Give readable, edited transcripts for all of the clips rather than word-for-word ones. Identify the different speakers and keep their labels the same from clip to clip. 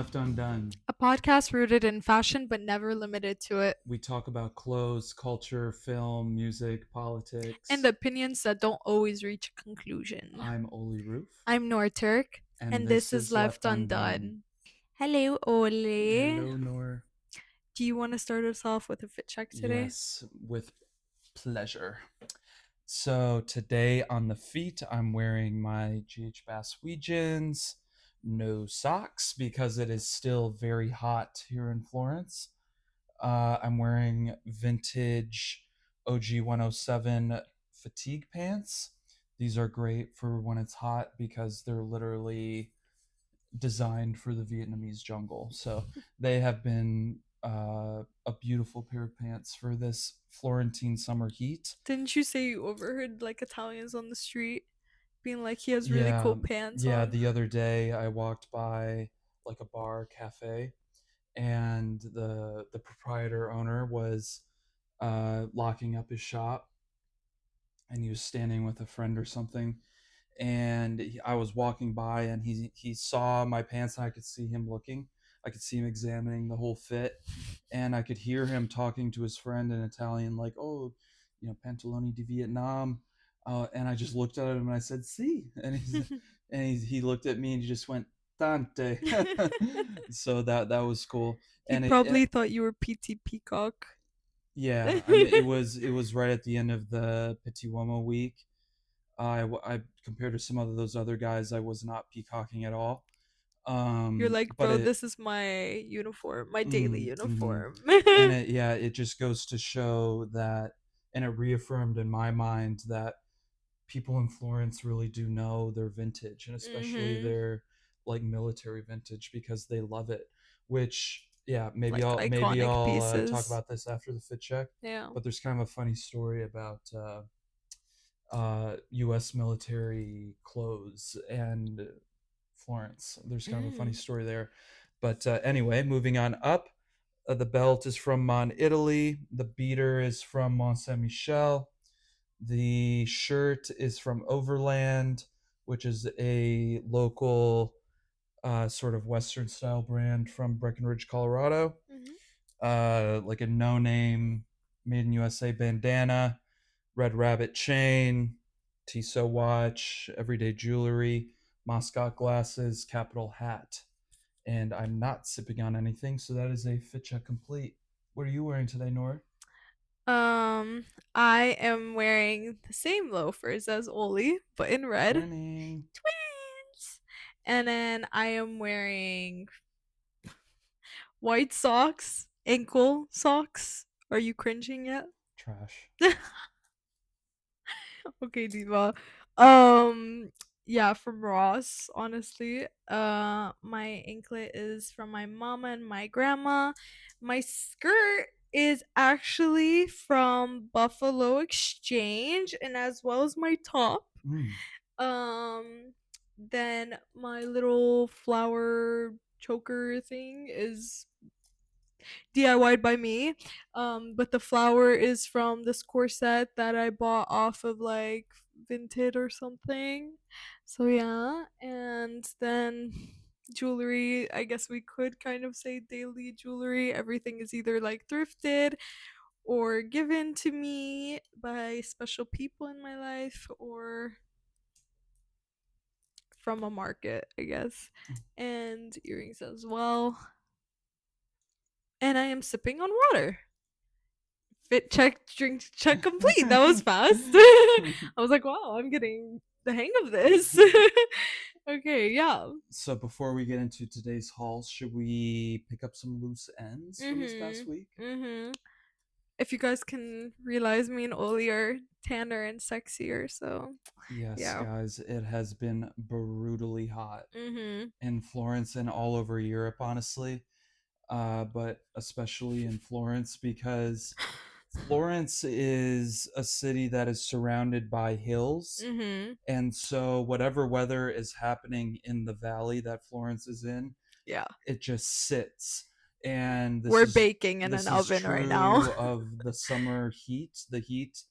Speaker 1: Left Undone.
Speaker 2: A podcast rooted in fashion but never limited to it,
Speaker 1: We talk about clothes, culture, film, music,
Speaker 2: and
Speaker 1: politics.
Speaker 2: opinions that don't always reach a conclusion.
Speaker 1: I'm Oli Roof,
Speaker 2: I'm Noor Turk,
Speaker 1: and
Speaker 2: and
Speaker 1: this
Speaker 2: this is
Speaker 1: is
Speaker 2: Left
Speaker 1: Left Undone.
Speaker 2: Undone. Hello, Ole.
Speaker 1: Hello, Noor.
Speaker 2: Do you want to start us off with a fit check today?
Speaker 1: Yes, with pleasure. So today on the feet, I'm wearing my GH Bass Weegens, no socks because it is still very hot here in Florence. I'm wearing vintage OG 107 fatigue pants. These are great for when it's hot because they're literally designed for the Vietnamese jungle. So they have been a beautiful pair of pants for this Florentine summer heat.
Speaker 2: Didn't you say you overheard like Italians on the street being like he has really
Speaker 1: Yeah,
Speaker 2: cool pants
Speaker 1: yeah.
Speaker 2: on?
Speaker 1: The other day I walked by like a bar cafe, and the proprietor owner was locking up his shop, and he was standing with a friend or something, and I was walking by, and he saw my pants, and I could see him looking. I could see him examining the whole fit, and I could hear him talking to his friend in Italian, like, "Oh, pantaloni di Vietnam," and I just looked at him and I said, "See," and he looked at me and he just went, "Tante." So that was cool,
Speaker 2: He
Speaker 1: and
Speaker 2: probably thought you were PT Peacock.
Speaker 1: yeah, I mean, it was right at the end of the Petit Uomo week. I compared to some of those other guys, I was not peacocking at all.
Speaker 2: You're like,
Speaker 1: But
Speaker 2: bro,
Speaker 1: it,
Speaker 2: this is my uniform, my daily
Speaker 1: mm-hmm.
Speaker 2: uniform.
Speaker 1: And it just goes to show that, and it reaffirmed in my mind that people in Florence really do know their vintage, and especially
Speaker 2: Mhm.
Speaker 1: their like military vintage, because they love it. Which, yeah, maybe
Speaker 2: Like
Speaker 1: I'll maybe
Speaker 2: iconic
Speaker 1: I'll talk
Speaker 2: pieces.
Speaker 1: about this after the fit check.
Speaker 2: Yeah.
Speaker 1: But there's kind of a funny story about U.S. military clothes and Florence. There's kind of a funny
Speaker 2: Mm.
Speaker 1: story there. But anyway, moving on up. The belt is from Mon Italy. The beater is from Mont Saint Michel. The shirt is from Overland, which is a local sort of Western style brand from Breckenridge, Colorado.
Speaker 2: Mhm.
Speaker 1: Like a no name made in USA bandana, Red Rabbit chain, Tissot watch, everyday jewelry, Moscot glasses, Capital hat. And I'm not sipping on anything, so that is a fit check complete. What are you wearing today, Nora?
Speaker 2: Um, I am wearing the same loafers as Oli, but in red.
Speaker 1: Twinning.
Speaker 2: Twins. And then I am wearing white socks, ankle socks. Are you cringing yet?
Speaker 1: Trash.
Speaker 2: Okay, Diva. Um, yeah, from Ross, honestly. My anklet is from my mama and my grandma. My skirt is actually from Buffalo Exchange, and as well as my top.
Speaker 1: Mm.
Speaker 2: Um, then my little flower choker thing is DIY'd by me. But the flower is from this corset that I bought off of like Vinted or something. So yeah, and then jewelry, I guess we could kind of say daily jewelry. Everything is either like thrifted or given to me by special people in my life or from a market, I guess. And earrings as well. And I am sipping on water. Fit check, drink check complete. That was fast. I was like, wow, I'm getting the hang of this. Okay, yeah.
Speaker 1: So before we get into today's hauls, should we pick up some loose ends from this past
Speaker 2: Mhm.
Speaker 1: week?
Speaker 2: Mhm. If you guys can realize, me and Oli are tanner and sexier, so
Speaker 1: Yes,
Speaker 2: yeah.
Speaker 1: guys, it has been brutally hot
Speaker 2: Mhm.
Speaker 1: in Florence and all over Europe, honestly. But especially in Florence, because Florence is a city that is surrounded by hills.
Speaker 2: Mhm.
Speaker 1: And so, whatever weather is happening in the valley that Florence is in,
Speaker 2: Yeah.
Speaker 1: it just sits. And
Speaker 2: We're baking in an
Speaker 1: this is
Speaker 2: oven right now.
Speaker 1: true of the summer heat, the heat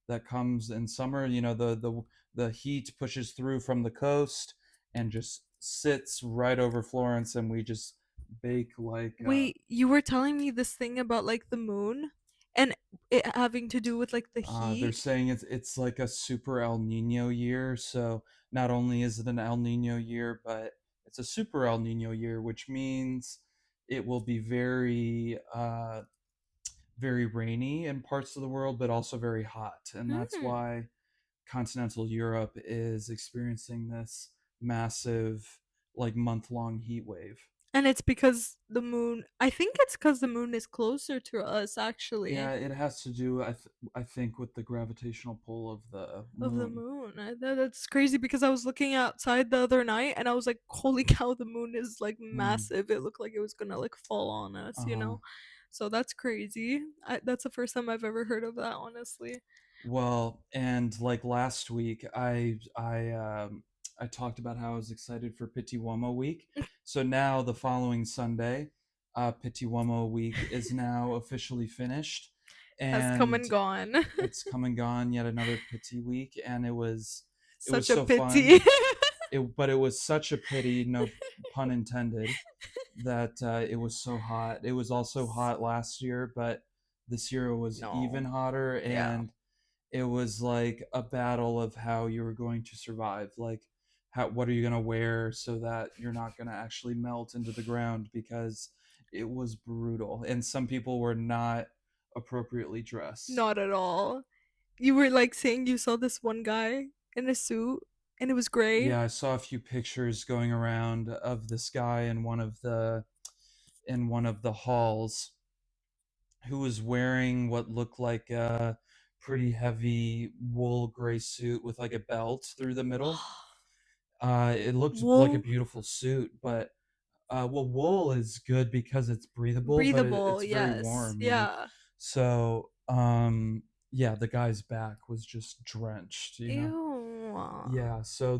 Speaker 1: that comes in summer. The heat pushes through from the coast and just sits right over Florence, and we just bake like
Speaker 2: Wait, you were telling me this thing about like the moon and it having to do with like the
Speaker 1: they're
Speaker 2: heat?
Speaker 1: saying it's like a super El Nino year. So not only is it an El Nino year, but it's a super El Nino year, which means it will be very rainy in parts of the world, but also very hot, and that's
Speaker 2: Hmm.
Speaker 1: why continental Europe is experiencing this massive, like month-long heat wave.
Speaker 2: And it's because the moon, I think it's because the moon is closer to us
Speaker 1: Yeah,
Speaker 2: actually.
Speaker 1: it has to do, I think, with the gravitational pull of the
Speaker 2: Of the
Speaker 1: moon.
Speaker 2: moon. That's crazy because I was looking outside the other night and I was like, holy cow, the moon is like
Speaker 1: Hmm.
Speaker 2: massive. It looked like it was gonna like fall on us, you
Speaker 1: Uh-huh.
Speaker 2: know? So that's crazy. That's the first time I've ever heard of that, honestly.
Speaker 1: Well, and like last week, I talked about how I was excited for Pitiwamo week. So now the following Sunday, Pitiwamo week is now officially finished,
Speaker 2: Has come
Speaker 1: and
Speaker 2: and gone.
Speaker 1: it's come and gone. Yet another Pity week, and it was
Speaker 2: Such a
Speaker 1: so fun.
Speaker 2: pity.
Speaker 1: But it was such a pity, no pun intended, that it was so hot. It was also hot last year, but this year it was even
Speaker 2: No.
Speaker 1: hotter,
Speaker 2: Yeah.
Speaker 1: and it was like a battle of how you were going to survive. Like, what are you going to wear so that you're not going to actually melt into the ground, because it was brutal, and some people were not appropriately dressed.
Speaker 2: Not at all. You were like saying you saw this one guy in a suit and it was gray.
Speaker 1: Yeah, I saw a few pictures going around of this guy in one of the halls, who was wearing what looked like a pretty heavy wool gray suit with like a belt through the middle. It looked like a
Speaker 2: Wool.
Speaker 1: beautiful suit, but well, wool is good because it's breathable, but
Speaker 2: Breathable,
Speaker 1: it's very
Speaker 2: yes.
Speaker 1: warm, you know.
Speaker 2: Yeah.
Speaker 1: So yeah, the guy's back was just drenched, you know.
Speaker 2: Ew.
Speaker 1: Yeah, so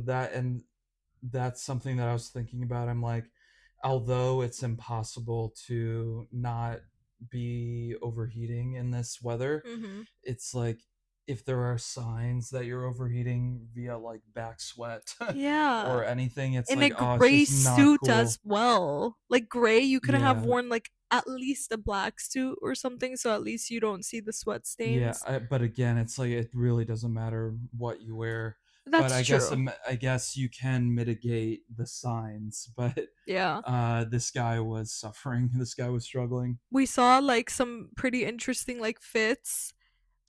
Speaker 1: that's something that I was thinking about. I'm like, although it's impossible to not be overheating in this weather,
Speaker 2: Mm-hmm.
Speaker 1: it's like, if there are signs that you're overheating via like back sweat
Speaker 2: Yeah.
Speaker 1: or anything, it's
Speaker 2: In a
Speaker 1: like, oh, it's
Speaker 2: gray
Speaker 1: just not
Speaker 2: suit as
Speaker 1: cool.
Speaker 2: well. Like gray, you could have
Speaker 1: Yeah,
Speaker 2: worn like at least a black suit or something, so at least you don't see the sweat
Speaker 1: yeah.
Speaker 2: stains.
Speaker 1: But again, it's like it really doesn't matter what you wear. But
Speaker 2: That's true.
Speaker 1: I guess you can mitigate the signs. But
Speaker 2: Yeah.
Speaker 1: this guy was suffering. This guy was struggling.
Speaker 2: We saw like some pretty interesting like fits.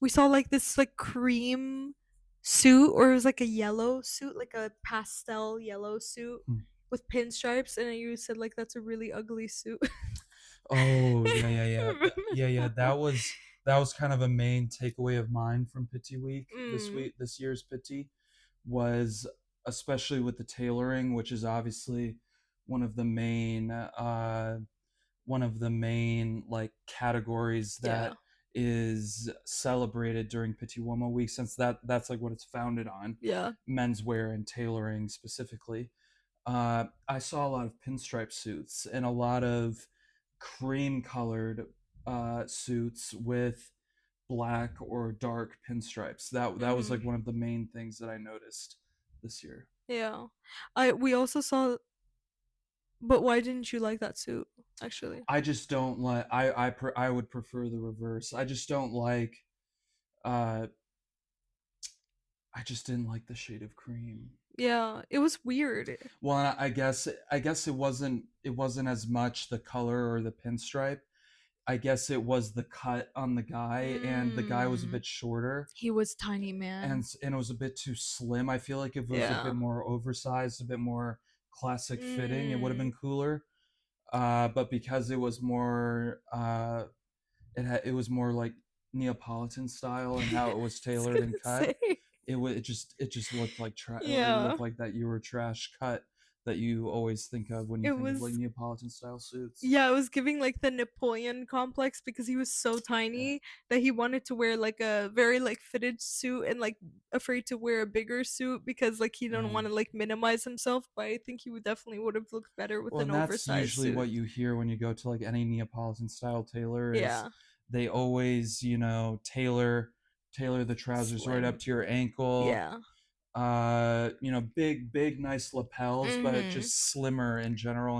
Speaker 2: We saw like this like cream suit, or it was like a yellow suit, like a pastel yellow suit
Speaker 1: Hmm.
Speaker 2: with pinstripes, and you said like that's a really ugly suit.
Speaker 1: Oh yeah, yeah, yeah,
Speaker 2: Remember
Speaker 1: yeah, yeah.
Speaker 2: that?
Speaker 1: That was kind of a main takeaway of mine from Pity
Speaker 2: Mm,
Speaker 1: Week, this year's Pity, was, especially with the tailoring, which is obviously one of the main like categories
Speaker 2: yeah,
Speaker 1: that is celebrated during Petit Womo Week, since that's like what it's founded on,
Speaker 2: yeah.
Speaker 1: menswear and tailoring specifically. I saw a lot of pinstripe suits and a lot of cream colored suits with black or dark pinstripes. That was like
Speaker 2: Mm-hmm.
Speaker 1: one of the main things that I noticed this year.
Speaker 2: Yeah. We also saw, but why didn't you like that suit actually?
Speaker 1: I just don't like. I would prefer the reverse. I just don't like. Uh, I just didn't like the shade of cream.
Speaker 2: Yeah, it was weird.
Speaker 1: Well, and I guess it wasn't as much the color or the pinstripe. I guess it was the cut on the guy, and the guy was a
Speaker 2: Mm.
Speaker 1: bit shorter,
Speaker 2: He was tiny, man.
Speaker 1: and it was a bit too slim. I feel like if it was a
Speaker 2: Yeah.
Speaker 1: bit more oversized, a bit more classic fitting, it would have
Speaker 2: Mm.
Speaker 1: been cooler. But because it was more it was more like Neapolitan style and how it was
Speaker 2: I was
Speaker 1: tailored
Speaker 2: gonna
Speaker 1: and cut.
Speaker 2: say.
Speaker 1: It just looked like it
Speaker 2: Yeah.
Speaker 1: looked like that Euro trash cut that you always think of when you
Speaker 2: It
Speaker 1: think of like
Speaker 2: was,
Speaker 1: Neapolitan style suits.
Speaker 2: yeah, it was giving like the Napoleon complex because he was so
Speaker 1: Yeah.
Speaker 2: tiny that he wanted to wear like a very like fitted suit and like afraid to wear a bigger suit because like he didn't want to like minimize himself, but I think he would definitely would have looked better with
Speaker 1: Well,
Speaker 2: an
Speaker 1: and that's
Speaker 2: oversized
Speaker 1: usually
Speaker 2: suit.
Speaker 1: what you hear when you go to like any Neapolitan style tailor, is
Speaker 2: Yeah.
Speaker 1: they always, tailor the trousers right up
Speaker 2: Slim.
Speaker 1: to your ankle.
Speaker 2: Yeah.
Speaker 1: Big nice lapels, but
Speaker 2: Mhm.
Speaker 1: just slimmer in general,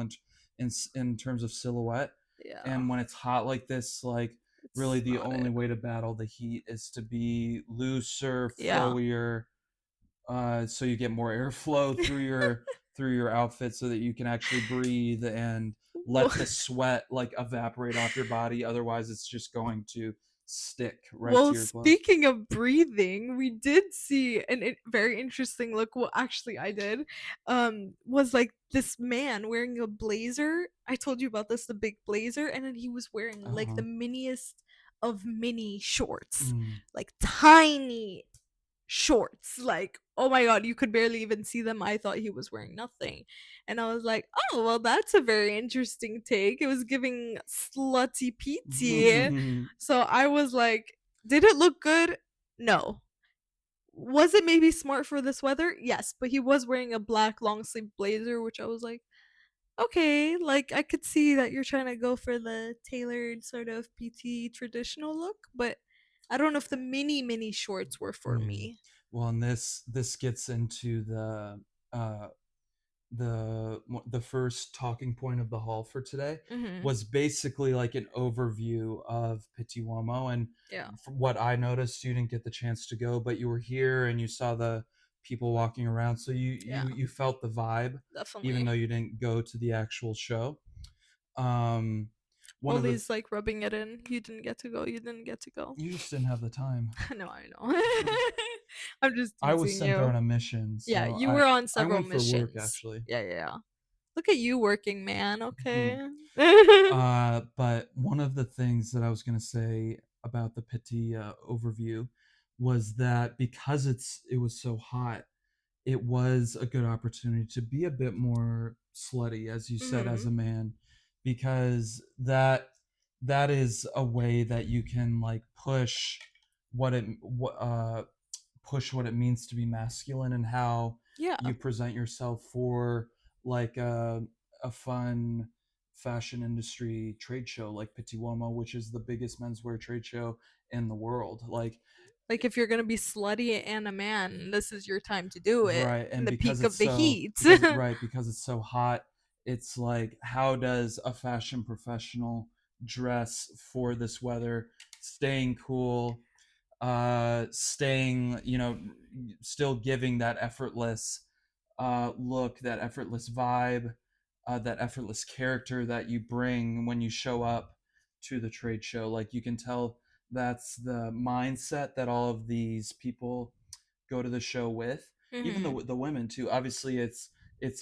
Speaker 1: in terms of silhouette.
Speaker 2: Yeah.
Speaker 1: And when it's hot like this, like really
Speaker 2: It's
Speaker 1: the
Speaker 2: not
Speaker 1: only
Speaker 2: it.
Speaker 1: way to battle the heat is to be looser,
Speaker 2: Yeah.
Speaker 1: flowier, so you get more airflow through your outfit so that you can actually breathe and
Speaker 2: Well,
Speaker 1: let the sweat like evaporate off your body. Otherwise, it's just going to stick right to
Speaker 2: well,
Speaker 1: your clothes.
Speaker 2: speaking of breathing, we did see an very interesting look. Well, actually, I did. Was like this man wearing a blazer. I told you about this, the big blazer, and then he was wearing like
Speaker 1: Uh-huh.
Speaker 2: the miniest of mini shorts,
Speaker 1: Mm.
Speaker 2: like tiny shorts. Like, oh my god, you could barely even see them. I thought he was wearing nothing. And I was like, oh, well, that's a very interesting take. It was giving slutty PT. So I was like, did it look good? No. Was it maybe smart for this weather? Yes, but he was wearing a black long sleeve blazer, which I was like, okay, like I could see that you're trying to go for the tailored sort of PT traditional look, but I don't know if the mini shorts were for
Speaker 1: Mm.
Speaker 2: me.
Speaker 1: Well, and this gets into uh, the first talking point of the hall for today
Speaker 2: Mhm.
Speaker 1: was basically like an overview of Petit Uomo. And
Speaker 2: Yeah.
Speaker 1: from what I noticed, you didn't get the chance to go, but you were here and you saw the people walking around, so
Speaker 2: Yeah.
Speaker 1: you felt the vibe, even
Speaker 2: Definitely.
Speaker 1: though you didn't go to the actual show. Um, one of the
Speaker 2: Ollie's like rubbing it in. You didn't get to go. You didn't get to go.
Speaker 1: You just didn't have the time.
Speaker 2: No, I know. I'm just
Speaker 1: I was
Speaker 2: teasing
Speaker 1: sent there
Speaker 2: you.
Speaker 1: on a mission,
Speaker 2: Yeah,
Speaker 1: so
Speaker 2: you were on
Speaker 1: I
Speaker 2: several
Speaker 1: went for work
Speaker 2: missions.
Speaker 1: actually.
Speaker 2: Yeah, yeah, yeah. Look at you working, man.
Speaker 1: Hmm.
Speaker 2: Okay.
Speaker 1: But one of the things that I was going to say about the Petit overview was that because it was so hot, it was a good opportunity to be a bit more slutty, as you said, as
Speaker 2: Mhm.
Speaker 1: a man, because that is a way that you can like push what it means to be masculine and how
Speaker 2: Yeah.
Speaker 1: you present yourself for like a fun fashion industry trade show like Petit Uomo, which is the biggest menswear trade show in the world. Like,
Speaker 2: Like if you're gonna be slutty and a man, this is your time to do it.
Speaker 1: right,
Speaker 2: In
Speaker 1: and
Speaker 2: the peak of the heat.
Speaker 1: because it's so hot, it's like how does a fashion professional dress for this weather, staying cool, staying, still giving that effortless look, that effortless vibe, that effortless character that you bring when you show up to the trade show. Like you can tell that's the mindset that all of these people go to the show with. Even
Speaker 2: Mhm.
Speaker 1: the women too. Obviously, it's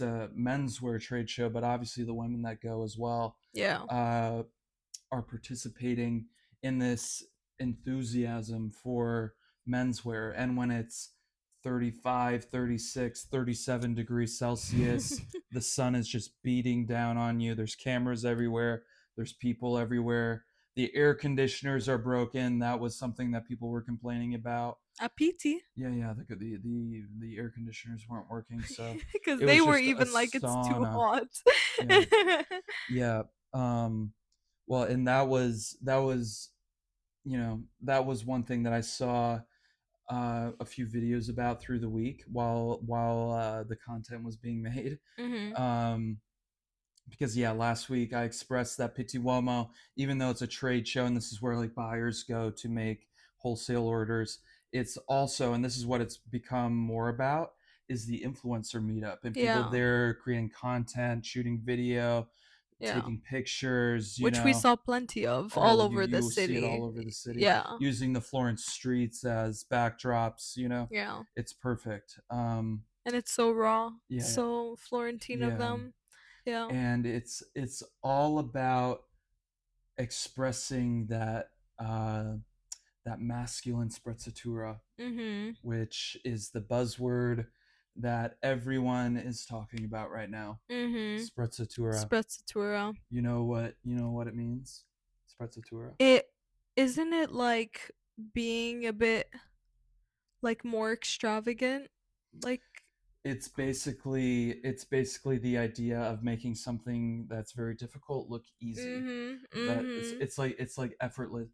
Speaker 1: a menswear trade show, but obviously the women that go as well.
Speaker 2: Yeah.
Speaker 1: Uh, are participating in this enthusiasm for menswear. And when it's 35, 36, 37 degrees Celsius, the sun is just beating down on you. There's cameras everywhere, there's people everywhere. The air conditioners are broken. That was something that people were complaining about.
Speaker 2: A PT.
Speaker 1: Yeah, the air conditioners weren't working, so
Speaker 2: Because
Speaker 1: it
Speaker 2: they
Speaker 1: was
Speaker 2: were
Speaker 1: just a
Speaker 2: even like it's too
Speaker 1: sauna.
Speaker 2: hot.
Speaker 1: Yeah, yeah. Well, and that was that was one thing that I saw a few videos about through the week while the content was being made.
Speaker 2: Mhm.
Speaker 1: um because yeah, last week I expressed that Petit Uomo, even though it's a trade show and this is where like buyers go to make wholesale orders, it's also, and this is what it's become more about, is the influencer meetup and people
Speaker 2: Yeah.
Speaker 1: there creating content, shooting video,
Speaker 2: Yeah.
Speaker 1: taking pictures,
Speaker 2: Which we saw plenty of all
Speaker 1: oh,
Speaker 2: over the
Speaker 1: you see it
Speaker 2: city.
Speaker 1: all over the city,
Speaker 2: Yeah.
Speaker 1: using the Florence streets as backdrops.
Speaker 2: Yeah.
Speaker 1: It's perfect.
Speaker 2: And it's so raw,
Speaker 1: Yeah,
Speaker 2: so Florentine of
Speaker 1: yeah.
Speaker 2: them. Yeah.
Speaker 1: And it's all about expressing that masculine sprezzatura,
Speaker 2: Mhm.
Speaker 1: which is the buzzword that everyone is talking about right now.
Speaker 2: Mhm.
Speaker 1: Sprezzatura.
Speaker 2: Sprezzatura.
Speaker 1: You know what it means? Sprezzatura.
Speaker 2: It isn't it like being a bit like more extravagant? Like
Speaker 1: it's basically the idea of making something that's very difficult look easy.
Speaker 2: Mhm.
Speaker 1: That it's
Speaker 2: Mhm.
Speaker 1: it's like it's like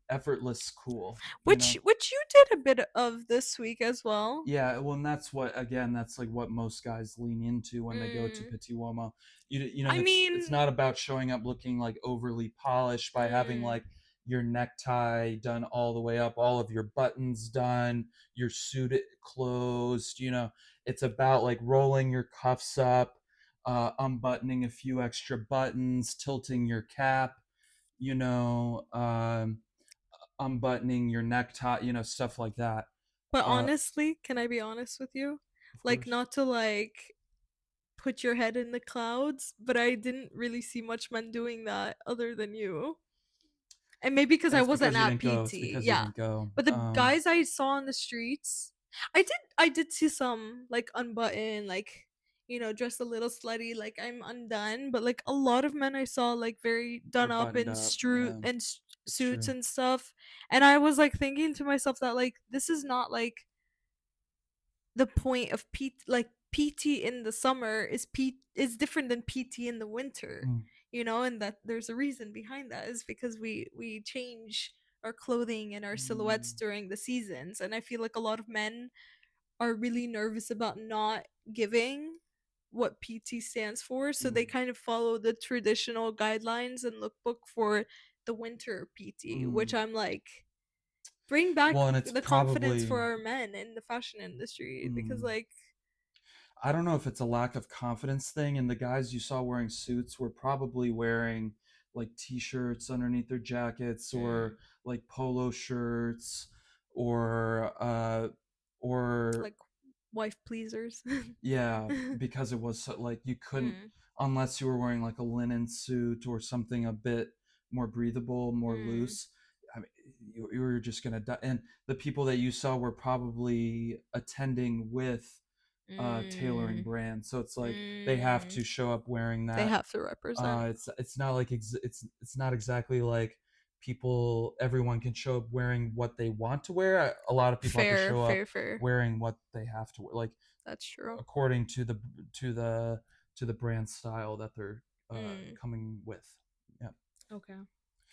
Speaker 1: effortless cool, you
Speaker 2: Which
Speaker 1: know.
Speaker 2: you did a bit of this week as well.
Speaker 1: Yeah, well, and that's what, again, that's like what most guys lean into when they go to
Speaker 2: Mm.
Speaker 1: Petit Uomo.
Speaker 2: I
Speaker 1: It's
Speaker 2: mean,
Speaker 1: not about showing up looking like overly polished by having
Speaker 2: mm,
Speaker 1: like your necktie done all the way up, all of your buttons done, your suit closed. It's about like rolling your cuffs up, unbuttoning a few extra buttons, tilting your cap. You know, unbuttoning your necktie. Stuff like that.
Speaker 2: but
Speaker 1: Uh,
Speaker 2: honestly, can I be honest with you?
Speaker 1: of
Speaker 2: Like,
Speaker 1: course.
Speaker 2: not to like put your head in the clouds, but I didn't really see much men doing that other than you. And maybe because I
Speaker 1: It's
Speaker 2: wasn't
Speaker 1: because you
Speaker 2: at
Speaker 1: didn't go. It's
Speaker 2: PT,
Speaker 1: because you
Speaker 2: yeah.
Speaker 1: didn't go.
Speaker 2: But the guys I saw on the streets, I did see some like unbuttoned, like dressed a little slutty, like I'm undone. But like a lot of men I saw like very
Speaker 1: We're
Speaker 2: done up
Speaker 1: buttoned
Speaker 2: in
Speaker 1: up. Yeah, it's
Speaker 2: suits
Speaker 1: true.
Speaker 2: and stuff, and I was like thinking to myself that like this is not like the point of PT in the summer is different than PT in the winter,
Speaker 1: Mm,
Speaker 2: and that there's a reason behind that is because we change our clothing and our silhouettes
Speaker 1: mm,
Speaker 2: during the seasons, and I feel like a lot of men are really nervous about not giving what PT stands for, so they
Speaker 1: mm,
Speaker 2: kind of follow the traditional guidelines and lookbook for the winter PT, which
Speaker 1: mm.
Speaker 2: I'm like, bring back
Speaker 1: Well, and it's
Speaker 2: the confidence
Speaker 1: probably.
Speaker 2: for our men in the fashion industry, because
Speaker 1: Mm,
Speaker 2: like,
Speaker 1: I don't know if it's a lack of confidence thing, and the guys you saw wearing suits were probably wearing like t-shirts underneath their jackets,
Speaker 2: mm,
Speaker 1: or like polo shirts, or
Speaker 2: like wife pleasers.
Speaker 1: yeah, because it was like you couldn't,
Speaker 2: Mm,
Speaker 1: unless you were wearing like a linen suit or something a bit more breathable, more
Speaker 2: mm,
Speaker 1: loose. I mean, you were just gonna die. And the people that you saw were probably attending with tailoring
Speaker 2: mm,
Speaker 1: brand, so it's like they have
Speaker 2: mm.
Speaker 1: to show up wearing
Speaker 2: They
Speaker 1: that.
Speaker 2: have to represent.
Speaker 1: It's not like it's not exactly like everyone can show up wearing what they want to wear. A lot of people have to
Speaker 2: Fair,
Speaker 1: show up
Speaker 2: fair, fair.
Speaker 1: wearing what they have to wear, like
Speaker 2: That's true.
Speaker 1: according to the to the brand style that they're
Speaker 2: Mm,
Speaker 1: coming with. Yeah,
Speaker 2: okay.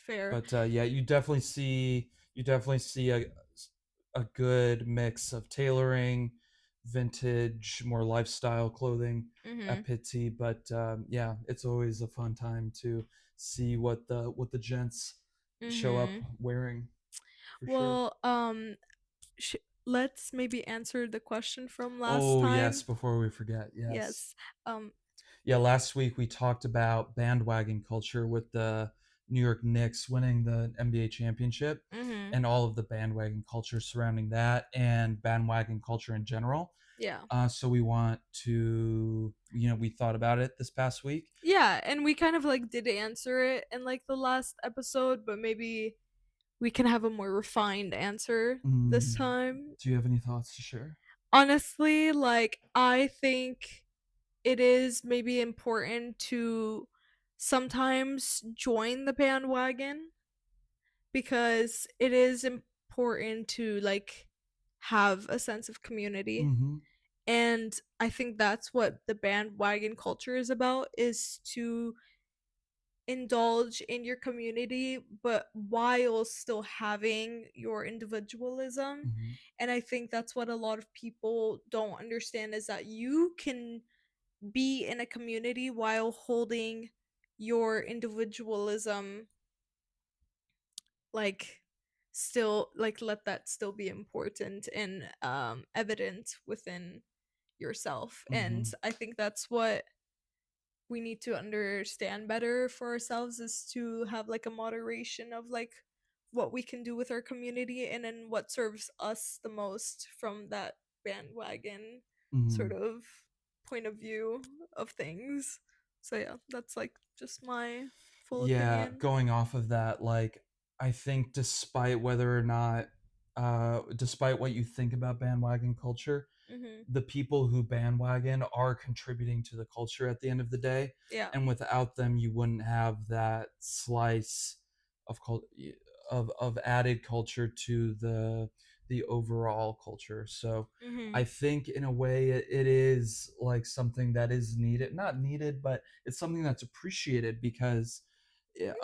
Speaker 2: Fair.
Speaker 1: but yeah, you definitely see a good mix of tailoring, vintage, more lifestyle clothing
Speaker 2: Mm-hmm.
Speaker 1: at Pitsy. But yeah, it's always a fun time to see what the gents show up
Speaker 2: Mm-hmm.
Speaker 1: wearing, for sure.
Speaker 2: Well, sh- let's maybe answer the question from last
Speaker 1: Oh yes,
Speaker 2: time.
Speaker 1: before we forget, yes.
Speaker 2: Yes. Um.
Speaker 1: Yeah, last week we talked about bandwagon culture with the New York Knicks winning the NBA championship,
Speaker 2: Mm-hmm.
Speaker 1: and all of the bandwagon culture surrounding that, and bandwagon culture in general.
Speaker 2: Yeah.
Speaker 1: So we want to, we thought about it this past week.
Speaker 2: Yeah, and we kind of like did answer it in like the last episode, but maybe we can have a more refined answer this
Speaker 1: Mm,
Speaker 2: time.
Speaker 1: do you have any thoughts to share?
Speaker 2: Honestly, like I think it is maybe important to sometimes join the bandwagon, because it is important to like have a sense of community.
Speaker 1: Mm-hmm.
Speaker 2: And I think that's what the bandwagon culture is about, is to indulge in your community but while still having your individualism.
Speaker 1: Mm-hmm.
Speaker 2: And I think that's what a lot of people don't understand, is that you can be in a community while holding your individualism, like still like let that still be important and evident within yourself. And
Speaker 1: Mm-hmm.
Speaker 2: I think that's what we need to understand better for ourselves, is to have like a moderation of like what we can do with our community, and then what serves us the most from that bandwagon
Speaker 1: Mm-hmm.
Speaker 2: sort of point of view of things. So yeah, that's like just my full
Speaker 1: Yeah,
Speaker 2: opinion.
Speaker 1: going off of that, like, I think despite whether or not, despite what you think about bandwagon culture,
Speaker 2: Mhm.
Speaker 1: the people who bandwagon are contributing to the culture at the end of the day,
Speaker 2: Yeah.
Speaker 1: and without them you wouldn't have that slice of added culture to the overall culture. So I
Speaker 2: Mhm.
Speaker 1: think in a way it is like something that is needed, not needed, but it's something that's appreciated because
Speaker 2: Yeah.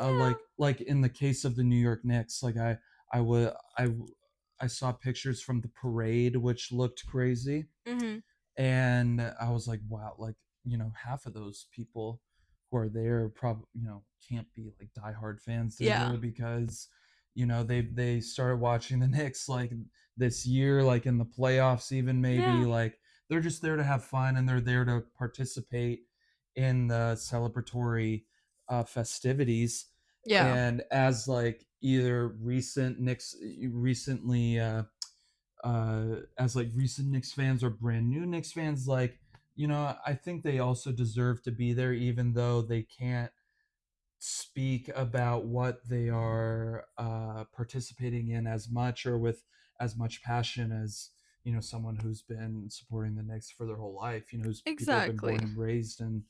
Speaker 1: like in the case of the New York Knicks, like I would I saw pictures from the parade which looked crazy,
Speaker 2: Mhm.
Speaker 1: and I was like, wow, like half of those people who are there probably can't be like diehard fans. They're
Speaker 2: Yeah.
Speaker 1: there because they started watching the Knicks like this year, like in the playoffs, even maybe
Speaker 2: Yeah.
Speaker 1: like they're just there to have fun and they're there to participate in the celebratory festivities.
Speaker 2: Yeah.
Speaker 1: And as like either recently as like recent Knicks fans or brand new Knicks fans, like I think they also deserve to be there, even though they can't speak about what they are participating in as much or with as much passion as someone who's been supporting the Knicks for their whole life. Who's people have been born
Speaker 2: Exactly.
Speaker 1: and raised in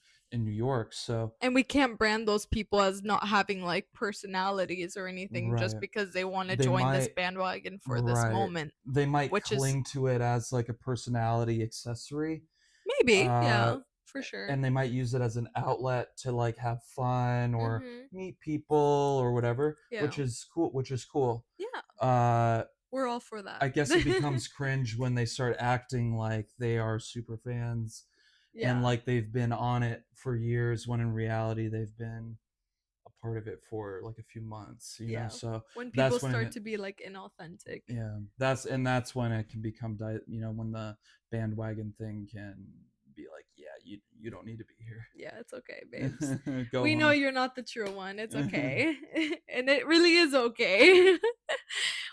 Speaker 1: New York. So
Speaker 2: And we can't brand those people as not having like personalities or anything just
Speaker 1: right,
Speaker 2: because they want to
Speaker 1: they
Speaker 2: join this
Speaker 1: might
Speaker 2: bandwagon for this
Speaker 1: right
Speaker 2: moment,
Speaker 1: they might
Speaker 2: which is
Speaker 1: cling to it as like a personality accessory,
Speaker 2: maybe,
Speaker 1: uh,
Speaker 2: yeah, for sure.
Speaker 1: and they might use it as an outlet to like have fun or
Speaker 2: Mhm.
Speaker 1: meet people or whatever,
Speaker 2: Yeah.
Speaker 1: which is cool.
Speaker 2: Yeah.
Speaker 1: uh
Speaker 2: We're all for that.
Speaker 1: I guess it becomes cringe when they start acting like they are super fans and
Speaker 2: Yeah.
Speaker 1: like they've been on it for years when in reality they've been a part of it for like a few months,
Speaker 2: Yeah.
Speaker 1: so
Speaker 2: When people
Speaker 1: that's when
Speaker 2: start
Speaker 1: it,
Speaker 2: to be like inauthentic.
Speaker 1: yeah, that's when it can become when the bandwagon thing can be like, yeah, you don't need to be
Speaker 2: Yeah, it's okay, babes.
Speaker 1: here. Go
Speaker 2: We know
Speaker 1: home.
Speaker 2: you're not the true one. It's okay. And it really is okay.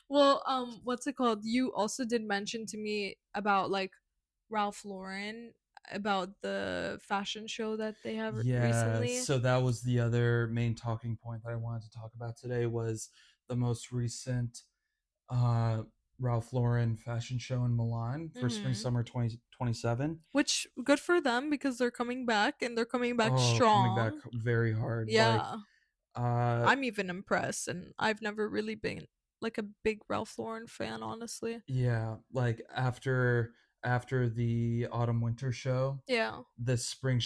Speaker 2: Well, what's it called? You also did mention to me about like Ralph Lauren, about the fashion show that they have
Speaker 1: Yeah,
Speaker 2: recently.
Speaker 1: so that was the other main talking point that I wanted to talk about today was the most recent uh Ralph Lauren fashion show in Milan for spring
Speaker 2: Mhm.
Speaker 1: summer 2027.
Speaker 2: Which good for them because they're coming back and they're coming back
Speaker 1: Oh, coming back
Speaker 2: strong.
Speaker 1: very hard. Like
Speaker 2: Yeah.
Speaker 1: uh
Speaker 2: I'm even impressed and I've never really been like a big Ralph Lauren fan, honestly.
Speaker 1: yeah, like after the autumn winter show,
Speaker 2: Yeah.
Speaker 1: this spring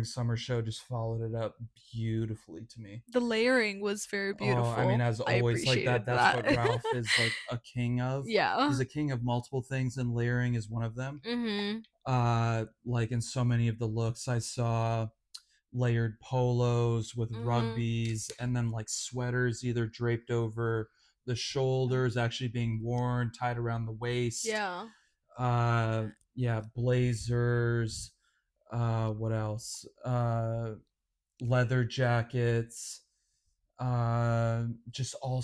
Speaker 1: summer show just followed it up beautifully to me.
Speaker 2: The layering was very
Speaker 1: Oh, I mean,
Speaker 2: beautiful.
Speaker 1: as
Speaker 2: I
Speaker 1: always, like
Speaker 2: appreciated
Speaker 1: that's
Speaker 2: that.
Speaker 1: what Ralph is like a king of. He's
Speaker 2: Yeah.
Speaker 1: a king of multiple things, and layering is one of them.
Speaker 2: Mhm.
Speaker 1: Like in so many of the looks, I saw layered polos with
Speaker 2: Mhm.
Speaker 1: rugbies, and then like sweaters either draped over the shoulders, actually being worn, tied around the waist.
Speaker 2: Yeah.
Speaker 1: Yeah, blazers. What else? Leather jackets, just all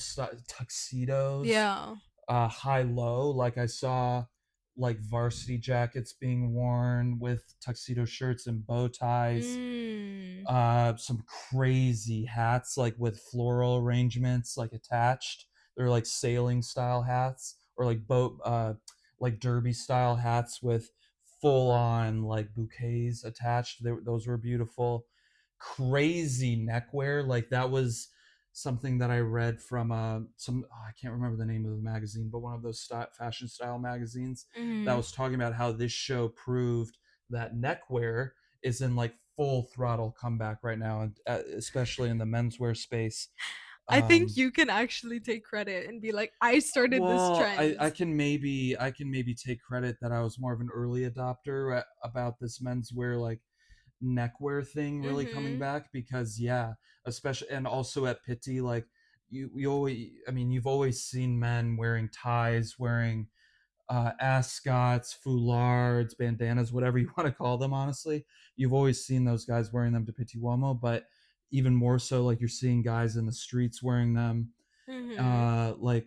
Speaker 1: tuxedos,
Speaker 2: Yeah.
Speaker 1: high low. Like I saw like varsity jackets being worn with tuxedo shirts and bow ties.
Speaker 2: Mm.
Speaker 1: Some crazy hats like with floral arrangements like attached. They're like sailing style hats or like boat like derby style hats with full on like bouquets attached. Those were beautiful. Crazy neckwear, like that was something that I read from I can't remember the name of the magazine, but one of those fashion style magazines that
Speaker 2: Mhm.
Speaker 1: was talking about how this show proved that neckwear is in like full throttle comeback right now, and especially in the menswear space.
Speaker 2: I think
Speaker 1: Um,
Speaker 2: you can actually take credit and be like, I started this
Speaker 1: well,
Speaker 2: trend.
Speaker 1: I can maybe take credit that I was more of an early adopter about this menswear like neckwear thing really coming
Speaker 2: Mhm.
Speaker 1: back, because yeah, especially and also at Pitti, like you always, I mean, you've always seen men wearing ties, wearing ascots, foulards, bandanas, whatever you want to call them. Honestly, you've always seen those guys wearing them to Pitti Uomo, but even more so, like you're seeing guys in the streets wearing them.
Speaker 2: Mhm.
Speaker 1: Like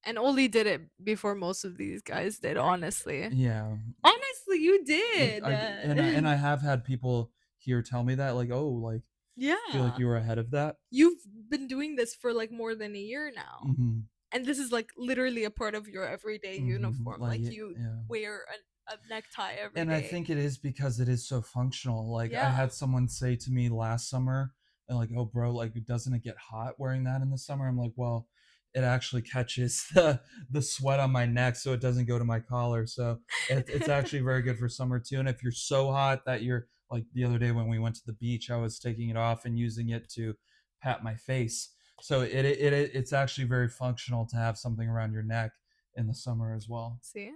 Speaker 2: And Oli did it before most of these guys did, honestly.
Speaker 1: yeah,
Speaker 2: Honestly, you did.
Speaker 1: and I have had people here tell me that, like, oh, like feel like
Speaker 2: Yeah.
Speaker 1: you were ahead of that.
Speaker 2: You've been doing this for like more than a year now.
Speaker 1: Hmm.
Speaker 2: And this is like literally a part of your everyday
Speaker 1: Hmm.
Speaker 2: uniform.
Speaker 1: Like
Speaker 2: Like you
Speaker 1: yeah,
Speaker 2: wear a necktie every
Speaker 1: and I
Speaker 2: day.
Speaker 1: think it is because it is so functional. Like I
Speaker 2: Yeah.
Speaker 1: had someone say to me last summer, and like, "Oh, bro, like doesn't it get hot wearing that in the summer?" I'm like, "Well, it actually catches the sweat on my neck so it doesn't go to my collar. So it's actually very good for summer too. And if you're so hot that you're like the other day when we went to the beach, I was taking it off and using it to pat my face. So it's actually very functional to have something around your neck in the summer as well.
Speaker 2: See,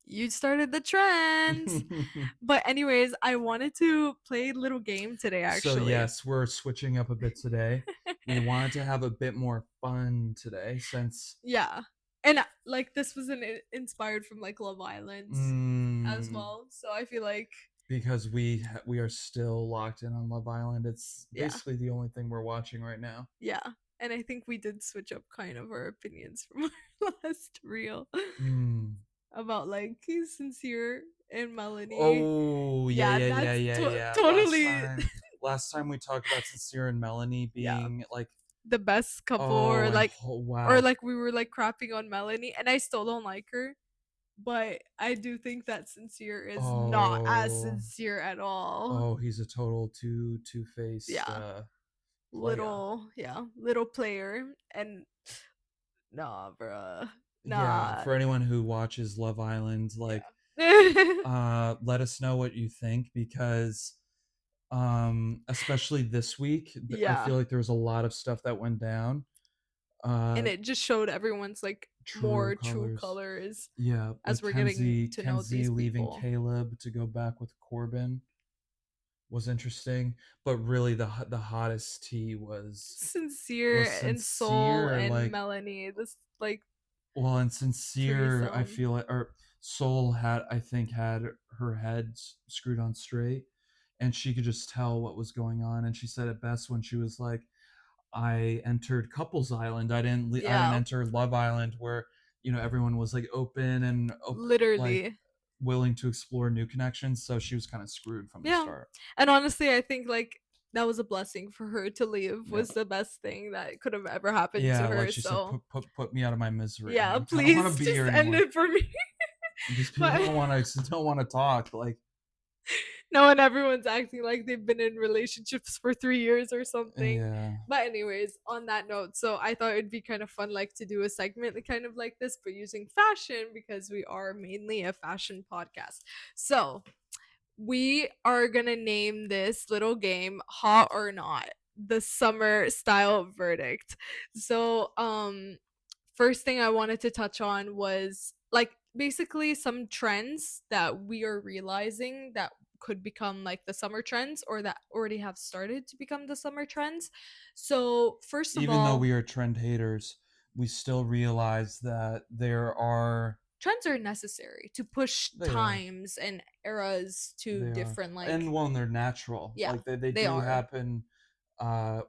Speaker 2: you started the trends. But anyways, I wanted to play a little game today
Speaker 1: So
Speaker 2: actually.
Speaker 1: yes, we're switching up a bit today. We wanted to have a bit more fun today since
Speaker 2: Yeah. And like this was inspired from like Love Island as
Speaker 1: mm,
Speaker 2: well. So I feel like
Speaker 1: because we are still locked in on Love Island. It's
Speaker 2: yeah.
Speaker 1: basically the only thing we're watching right now.
Speaker 2: Yeah. And I think we did switch up kind of our opinions from our last reel
Speaker 1: Mm.
Speaker 2: about like Sincere and Melanie.
Speaker 1: Oh yeah,
Speaker 2: Yeah,
Speaker 1: yeah, yeah,
Speaker 2: that's
Speaker 1: yeah, yeah.
Speaker 2: totally
Speaker 1: Last time we talked about Sincere and Melanie
Speaker 2: yeah,
Speaker 1: being like,
Speaker 2: the best couple
Speaker 1: oh, and
Speaker 2: or
Speaker 1: wow,
Speaker 2: like we were like crapping on Melanie and I still don't like her, but I do think that Sincere is not as
Speaker 1: oh,
Speaker 2: sincere at all.
Speaker 1: oh, he's a total two faced
Speaker 2: Yeah.
Speaker 1: player.
Speaker 2: Little player and nah, bruh.
Speaker 1: Yeah,
Speaker 2: Nah.
Speaker 1: for anyone who watches Love Island, like,
Speaker 2: Yeah.
Speaker 1: let us know what you think because, especially this week, I
Speaker 2: Yeah.
Speaker 1: feel like there was a lot of stuff that went down.
Speaker 2: And
Speaker 1: Uh,
Speaker 2: it just showed everyone's like
Speaker 1: true
Speaker 2: more true
Speaker 1: colors.
Speaker 2: colors
Speaker 1: Yeah,
Speaker 2: as
Speaker 1: with
Speaker 2: we're getting to know
Speaker 1: Kenzie
Speaker 2: these
Speaker 1: leaving
Speaker 2: people.
Speaker 1: Caleb to go back with Corbin was interesting, but really the hottest tea
Speaker 2: Sincere
Speaker 1: was
Speaker 2: and Soul
Speaker 1: Sincere.
Speaker 2: and
Speaker 1: Like,
Speaker 2: Melanie. This like
Speaker 1: well, and Sincere, I
Speaker 2: threesome.
Speaker 1: feel like, or Soul had, I think, had her head screwed on straight, and she could just tell what was going on. And she said it best when she was like, "I entered Couples Island. I didn't
Speaker 2: Yeah,
Speaker 1: enter Love Island, where everyone was like open and like
Speaker 2: literally.
Speaker 1: willing to explore new connections." So she was kind of screwed from the
Speaker 2: Yeah.
Speaker 1: start.
Speaker 2: And honestly, I think like that was a blessing for her to leave
Speaker 1: Yeah,
Speaker 2: was the best thing that could have ever happened to
Speaker 1: yeah. Like
Speaker 2: her.
Speaker 1: she said,
Speaker 2: So
Speaker 1: put me out of my misery.
Speaker 2: yeah,
Speaker 1: Like, I don't want
Speaker 2: please
Speaker 1: to be
Speaker 2: just
Speaker 1: here
Speaker 2: end
Speaker 1: anymore.
Speaker 2: it for me.
Speaker 1: These people
Speaker 2: But
Speaker 1: don't want to talk. Like,
Speaker 2: no, and everyone's acting like they've been in relationships for 3 years or something.
Speaker 1: yeah,
Speaker 2: But anyways, on that note, so I thought it'd be kind of fun like to do a segment kind of like this, but using fashion because we are mainly a fashion podcast. So we are gonna name this little game Hot or Not, the summer style verdict. So first thing I wanted to touch on was like basically some trends that we are realizing that could become like the summer trends or that already have started to become the summer trends. So, first of
Speaker 1: even though
Speaker 2: all,
Speaker 1: we are trend haters, we still realize that there are
Speaker 2: trends are necessary to push
Speaker 1: they are
Speaker 2: times and eras to
Speaker 1: they are
Speaker 2: different
Speaker 1: and
Speaker 2: like
Speaker 1: well, they're natural.
Speaker 2: yeah,
Speaker 1: Like they
Speaker 2: they
Speaker 1: do
Speaker 2: are.
Speaker 1: happen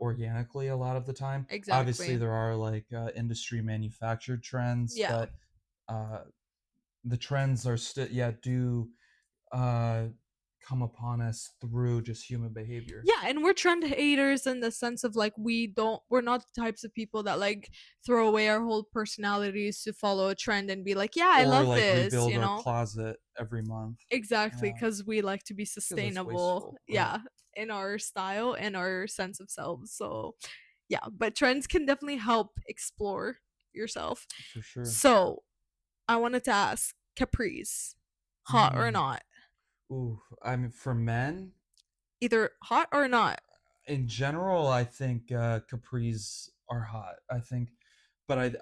Speaker 1: organically a lot of the time. Obviously,
Speaker 2: Exactly.
Speaker 1: there are like industry manufactured trends,
Speaker 2: Yeah.
Speaker 1: but uh, the trends are still do uh, come upon us through just human behavior.
Speaker 2: Yeah, and we're trend haters in the sense of like we're not the types of people that like throw away our whole personalities to follow a trend and be like, "Yeah, I
Speaker 1: Or
Speaker 2: love
Speaker 1: like
Speaker 2: this,"
Speaker 1: rebuild
Speaker 2: you
Speaker 1: our
Speaker 2: know?
Speaker 1: closet every month.
Speaker 2: Exactly,
Speaker 1: Yeah,
Speaker 2: cuz we like to be
Speaker 1: because it's
Speaker 2: sustainable.
Speaker 1: wasteful, right?
Speaker 2: Yeah, in our style and our sense of selves. So, yeah, but trends can definitely help explore yourself.
Speaker 1: For sure.
Speaker 2: So, I wanted to ask Capri's hot or
Speaker 1: Mm.
Speaker 2: not?
Speaker 1: Ooh, I mean, for men,
Speaker 2: Either hot or not.
Speaker 1: in general, I think capris are hot. I think, but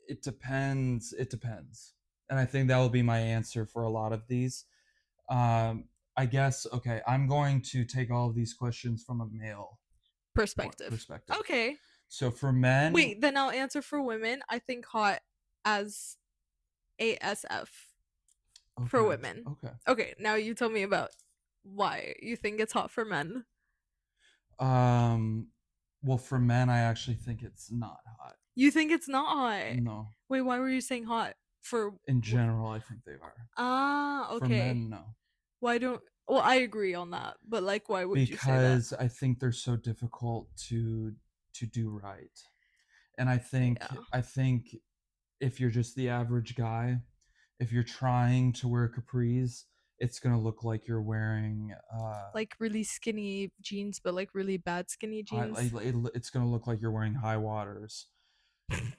Speaker 1: it depends. It depends, and I think that will be my answer for a lot of these. Um, I guess okay. I'm going to take all of these questions from a male
Speaker 2: Perspective.
Speaker 1: perspective.
Speaker 2: Okay.
Speaker 1: So for men,
Speaker 2: Wait, then I'll answer for women. I think hot as ASF for
Speaker 1: okay,
Speaker 2: women.
Speaker 1: okay.
Speaker 2: Okay, now you tell me about why you think it's hot for men.
Speaker 1: Um, well, for men, I actually think it's not hot.
Speaker 2: You think it's not hot.
Speaker 1: No,
Speaker 2: Wait, why were you saying hot for
Speaker 1: in general, I think they are. For
Speaker 2: okay.
Speaker 1: men, no.
Speaker 2: Why don't well, I agree on that, but like why would you say that?
Speaker 1: Because I think they're so difficult to do right. And
Speaker 2: Yeah.
Speaker 1: I think if you're just the average guy, if you're trying to wear capris, it's gonna look like you're wearing
Speaker 2: Like really skinny jeans, but like really bad skinny jeans.
Speaker 1: it's gonna look like you're wearing high waters.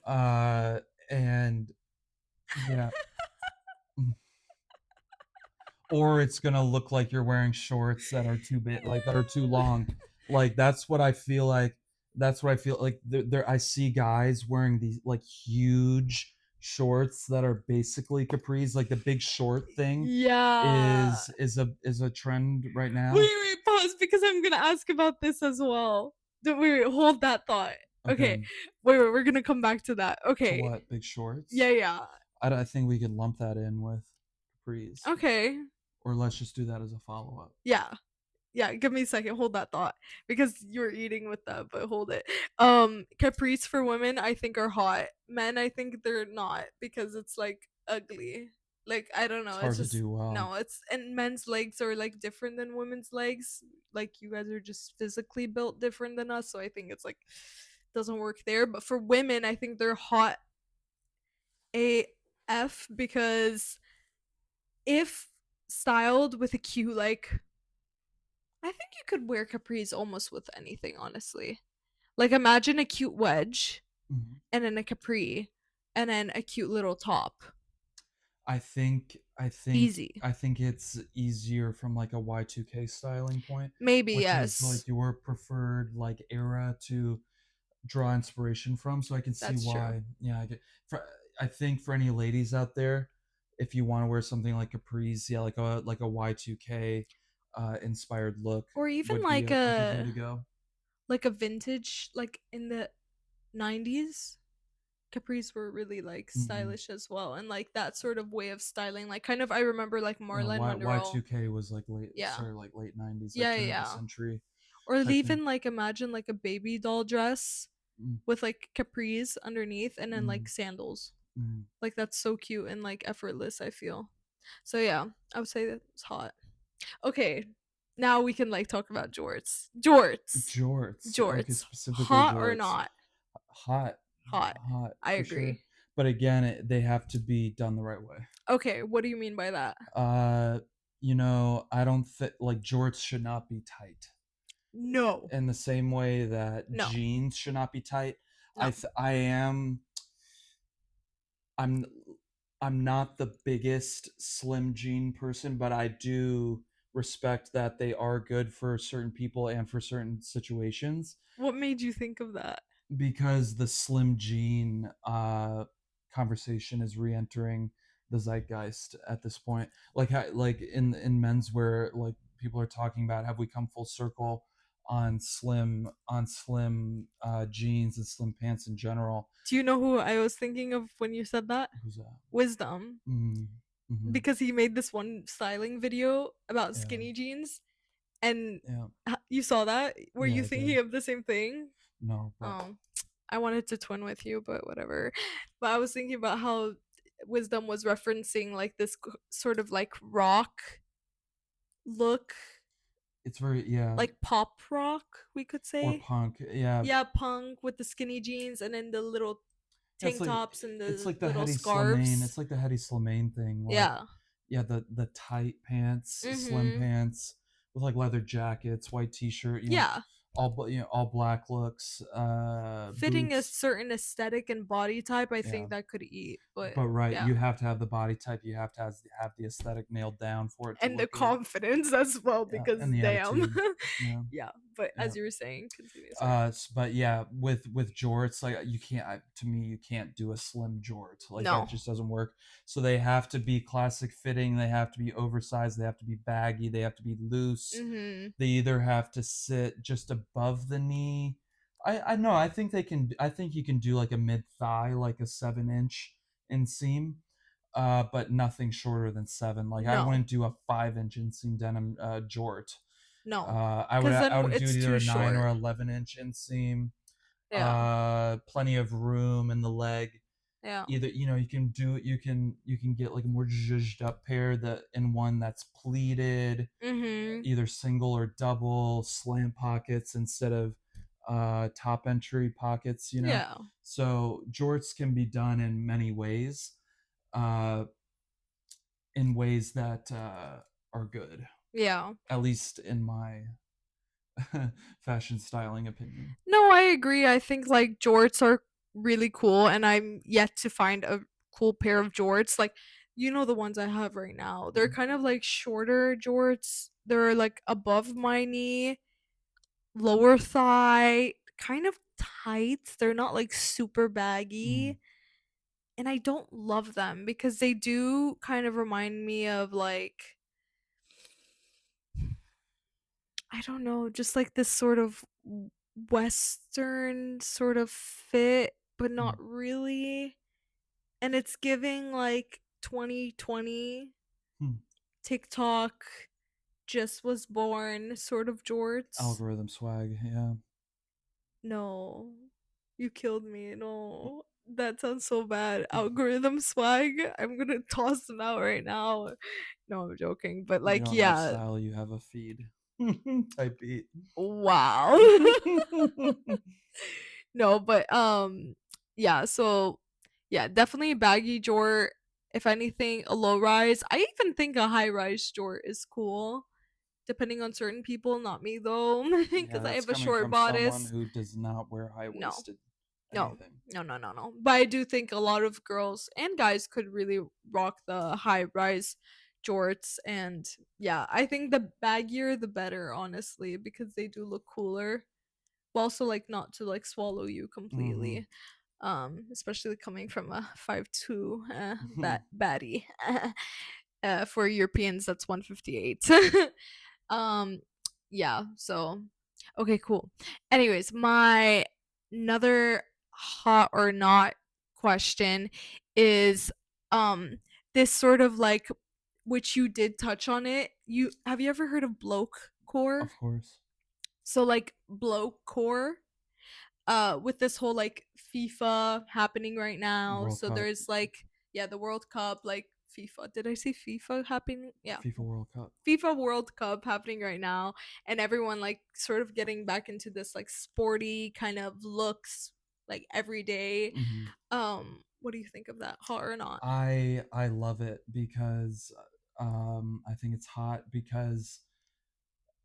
Speaker 1: uh, and yeah, or it's gonna look like you're wearing shorts that are too big, like that are too long. Like that's what I feel like. That's what I feel like. There, I see guys wearing these like huge shorts that are basically capris. Like the big short thing
Speaker 2: Yeah.
Speaker 1: is a trend right
Speaker 2: Wait,
Speaker 1: now.
Speaker 2: wait, pause because I'm gonna ask about this as well. Wait, wait, hold that thought. Okay,
Speaker 1: Okay,
Speaker 2: wait, we're gonna come back to that.
Speaker 1: to
Speaker 2: Okay,
Speaker 1: what big
Speaker 2: yeah,
Speaker 1: shorts?
Speaker 2: yeah,
Speaker 1: I think we could lump that in with capris,
Speaker 2: okay,
Speaker 1: or let's just do that as a follow up.
Speaker 2: yeah. Yeah, give me a second. Hold that thought because you're eating with that, but hold it. Capris for women, I think are hot. Men, I think they're not because it's like ugly. Like I don't
Speaker 1: It's
Speaker 2: know. It's
Speaker 1: hard to
Speaker 2: just
Speaker 1: do well.
Speaker 2: no. It's and men's legs are like different than women's legs. Like you guys are just physically built different than us, so I think it's like doesn't work there. But for women, I think they're hot AF because if styled with a cute like I think you could wear capris almost with anything, honestly. Like imagine a cute wedge
Speaker 1: Mhm.
Speaker 2: and then a capri and then a cute little top.
Speaker 1: I think I think
Speaker 2: Easy.
Speaker 1: I think it's easier from like a Y2K styling point,
Speaker 2: Maybe
Speaker 1: which is like
Speaker 2: yes.
Speaker 1: your preferred like era to draw inspiration from. So I can see
Speaker 2: That's true.
Speaker 1: why. Yeah, for, I think for any ladies out there, if you want to wear something like capris, yeah, like a Y2K inspired look
Speaker 2: Or even
Speaker 1: would be a good way to go.
Speaker 2: like a vintage like in the 90s. Capris were really like
Speaker 1: Mm-mm.
Speaker 2: stylish as well and like that sort of way of styling like kind of I remember like Marilyn Monroe.
Speaker 1: Y2K was like
Speaker 2: Yeah.
Speaker 1: like late 90s, like
Speaker 2: Yeah,
Speaker 1: turn of the
Speaker 2: yeah.
Speaker 1: century
Speaker 2: Or
Speaker 1: type thing.
Speaker 2: even like imagine like a baby doll dress
Speaker 1: Mm,
Speaker 2: with like capris underneath and then like
Speaker 1: mm,
Speaker 2: sandals.
Speaker 1: mm.
Speaker 2: Like that's so cute and like effortless, I feel. So yeah, I would say that's hot. Okay. Now we can like talk about jorts. Jorts.
Speaker 1: Jorts. Okay,
Speaker 2: Jorts.
Speaker 1: specifically
Speaker 2: Hot or
Speaker 1: jorts.
Speaker 2: not?
Speaker 1: Hot,
Speaker 2: Hot.
Speaker 1: hot
Speaker 2: I
Speaker 1: for sure.
Speaker 2: agree.
Speaker 1: But again, they have to be done the right way.
Speaker 2: Okay, what do you mean by that?
Speaker 1: Uh, I don't think like jorts should not be tight.
Speaker 2: No.
Speaker 1: In the same way that
Speaker 2: No.
Speaker 1: jeans should not be tight.
Speaker 2: No.
Speaker 1: I am I'm I'm not the biggest slim jean person, but I do respect that they are good for certain people and for certain situations,
Speaker 2: What made you think of that?
Speaker 1: because the slim jean conversation is re-entering the zeitgeist at this point. Like in menswear, like people are talking about, have we come full circle on slim jeans and slim pants in general?
Speaker 2: Do you know who I was thinking of when you said that?
Speaker 1: Who's that?
Speaker 2: Wisdom.
Speaker 1: Mm, mm-hmm.
Speaker 2: Because he made this one styling video about
Speaker 1: Yeah,
Speaker 2: skinny jeans and
Speaker 1: yeah,
Speaker 2: you saw that? Were
Speaker 1: yeah.
Speaker 2: you
Speaker 1: I did.
Speaker 2: thinking of the same thing?
Speaker 1: No, but
Speaker 2: Oh, I wanted to twin with you, but whatever. But I was thinking about how Wisdom was referencing like this sort of like rock look,
Speaker 1: it's very, yeah,
Speaker 2: like pop rock, we could
Speaker 1: or
Speaker 2: say.
Speaker 1: punk. Yeah,
Speaker 2: Yeah, punk with the skinny jeans and then the little
Speaker 1: yeah,
Speaker 2: tank tops and
Speaker 1: it's
Speaker 2: the
Speaker 1: like the
Speaker 2: little
Speaker 1: Hetty Slimane.
Speaker 2: scarves.
Speaker 1: It's like the Hetty Slimane thing. Like,
Speaker 2: Yeah.
Speaker 1: yeah, the tight pants, slim
Speaker 2: Mhm.
Speaker 1: pants with like leather jackets, white t-shirt.
Speaker 2: Yeah.
Speaker 1: All black looks,
Speaker 2: Fitting a
Speaker 1: boots.
Speaker 2: certain aesthetic and body type, I
Speaker 1: Yeah,
Speaker 2: think that could eat. But
Speaker 1: but right,
Speaker 2: yeah.
Speaker 1: you have to have the body type. You have to have the aesthetic nailed down for it to
Speaker 2: And the
Speaker 1: look good.
Speaker 2: confidence as well
Speaker 1: Yeah,
Speaker 2: because
Speaker 1: and the
Speaker 2: damn.
Speaker 1: attitude. Yeah,
Speaker 2: Yeah, but
Speaker 1: yeah.
Speaker 2: as you were saying, continue, sorry.
Speaker 1: But yeah, with jorts, like you can't. To me, you can't do a slim jort. Like that
Speaker 2: No.
Speaker 1: just doesn't work. So they have to be classic fitting. They have to be oversized. They have to be baggy. They have to be loose.
Speaker 2: Mhm.
Speaker 1: They either have to sit just above the knee. I know. I think they can. I think you can do like a mid thigh, like a 7 inch inseam. But nothing shorter than seven. Like I
Speaker 2: No.
Speaker 1: wouldn't do a 5 inch inseam denim jort.
Speaker 2: No.
Speaker 1: I
Speaker 2: Cuz then
Speaker 1: would do
Speaker 2: it's
Speaker 1: either
Speaker 2: too
Speaker 1: a 9 or
Speaker 2: short.
Speaker 1: 11 inch inseam.
Speaker 2: Yeah.
Speaker 1: Plenty of room in the leg.
Speaker 2: Yeah.
Speaker 1: Either you can get like a more zhuzhed up pair that in one that's pleated,
Speaker 2: Mhm.
Speaker 1: either single or double, slant pockets instead of top entry pockets.
Speaker 2: Yeah.
Speaker 1: So jorts can be done in many ways, uh, in ways that are good,
Speaker 2: Yeah.
Speaker 1: at least in my fashion styling opinion.
Speaker 2: No, I agree. I think like jorts are really cool, and I'm yet to find a cool pair of jorts. Like, the ones I have right now. They're
Speaker 1: Mhm.
Speaker 2: kind of like shorter jorts. They're like above my knee, lower thigh, kind of tight. They're not like super
Speaker 1: Mm.
Speaker 2: baggy. And I don't love them because they do kind of remind me of like, I don't know, just like this sort of Western sort of fit, but not
Speaker 1: Mm.
Speaker 2: really. And it's giving like 2020
Speaker 1: Mm.
Speaker 2: TikTok just was born sort of jorts.
Speaker 1: Algorithm swag, yeah.
Speaker 2: No, you killed me. No, that sounds so bad. Algorithm swag. I'm gonna toss them out right now. No, I'm joking. But
Speaker 1: You
Speaker 2: like,
Speaker 1: don't have
Speaker 2: yeah.
Speaker 1: style, you have a feed. Type beat.
Speaker 2: Wow. No, but yeah, so yeah, definitely a baggy jort. If anything, a low rise. I even think a high rise jort is cool, depending on certain people. Not me though,
Speaker 1: Yeah,
Speaker 2: because I
Speaker 1: that's
Speaker 2: have a
Speaker 1: coming
Speaker 2: short
Speaker 1: from someone
Speaker 2: bodice.
Speaker 1: who does not wear high
Speaker 2: No,
Speaker 1: waisted
Speaker 2: no,
Speaker 1: anything.
Speaker 2: no, no, no, no. But I do think a lot of girls and guys could really rock the high rise jorts, and yeah, I think the baggier the better, honestly, because they do look cooler. But also like not to like swallow you
Speaker 1: Mm-hmm.
Speaker 2: completely, especially coming from a 5'2" baddie. For Europeans that's 158. um yeah, so okay, cool. Anyways, my another hot or not question is um this sort of like, which you did touch on it. You ever heard of bloke core?
Speaker 1: Of course.
Speaker 2: So like bloke core, with this whole like FIFA happening right now.
Speaker 1: World
Speaker 2: So
Speaker 1: Cup.
Speaker 2: there's like, yeah, the World Cup, like FIFA. Did I say FIFA happening? Yeah.
Speaker 1: FIFA World Cup.
Speaker 2: FIFA World Cup happening right now, and everyone like sort of getting back into this like sporty kind of looks like every day.
Speaker 1: Mm-hmm.
Speaker 2: What do you think of that? Hot or not?
Speaker 1: I love it because I think it's hot because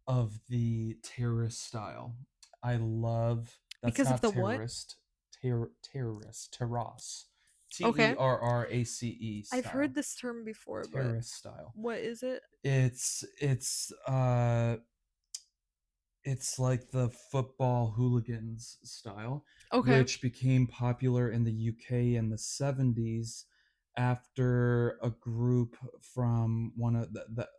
Speaker 1: of the terrorist style. I love that's
Speaker 2: Because of
Speaker 1: not
Speaker 2: the what?
Speaker 1: terrorist, terrorist, terrace,
Speaker 2: Okay.
Speaker 1: Terrace
Speaker 2: I've heard
Speaker 1: style,
Speaker 2: this term before, but
Speaker 1: terrorist style.
Speaker 2: what is it?
Speaker 1: It's it's like the football hooligans style,
Speaker 2: Okay.
Speaker 1: which became popular in the UK in the 70s after a group from one of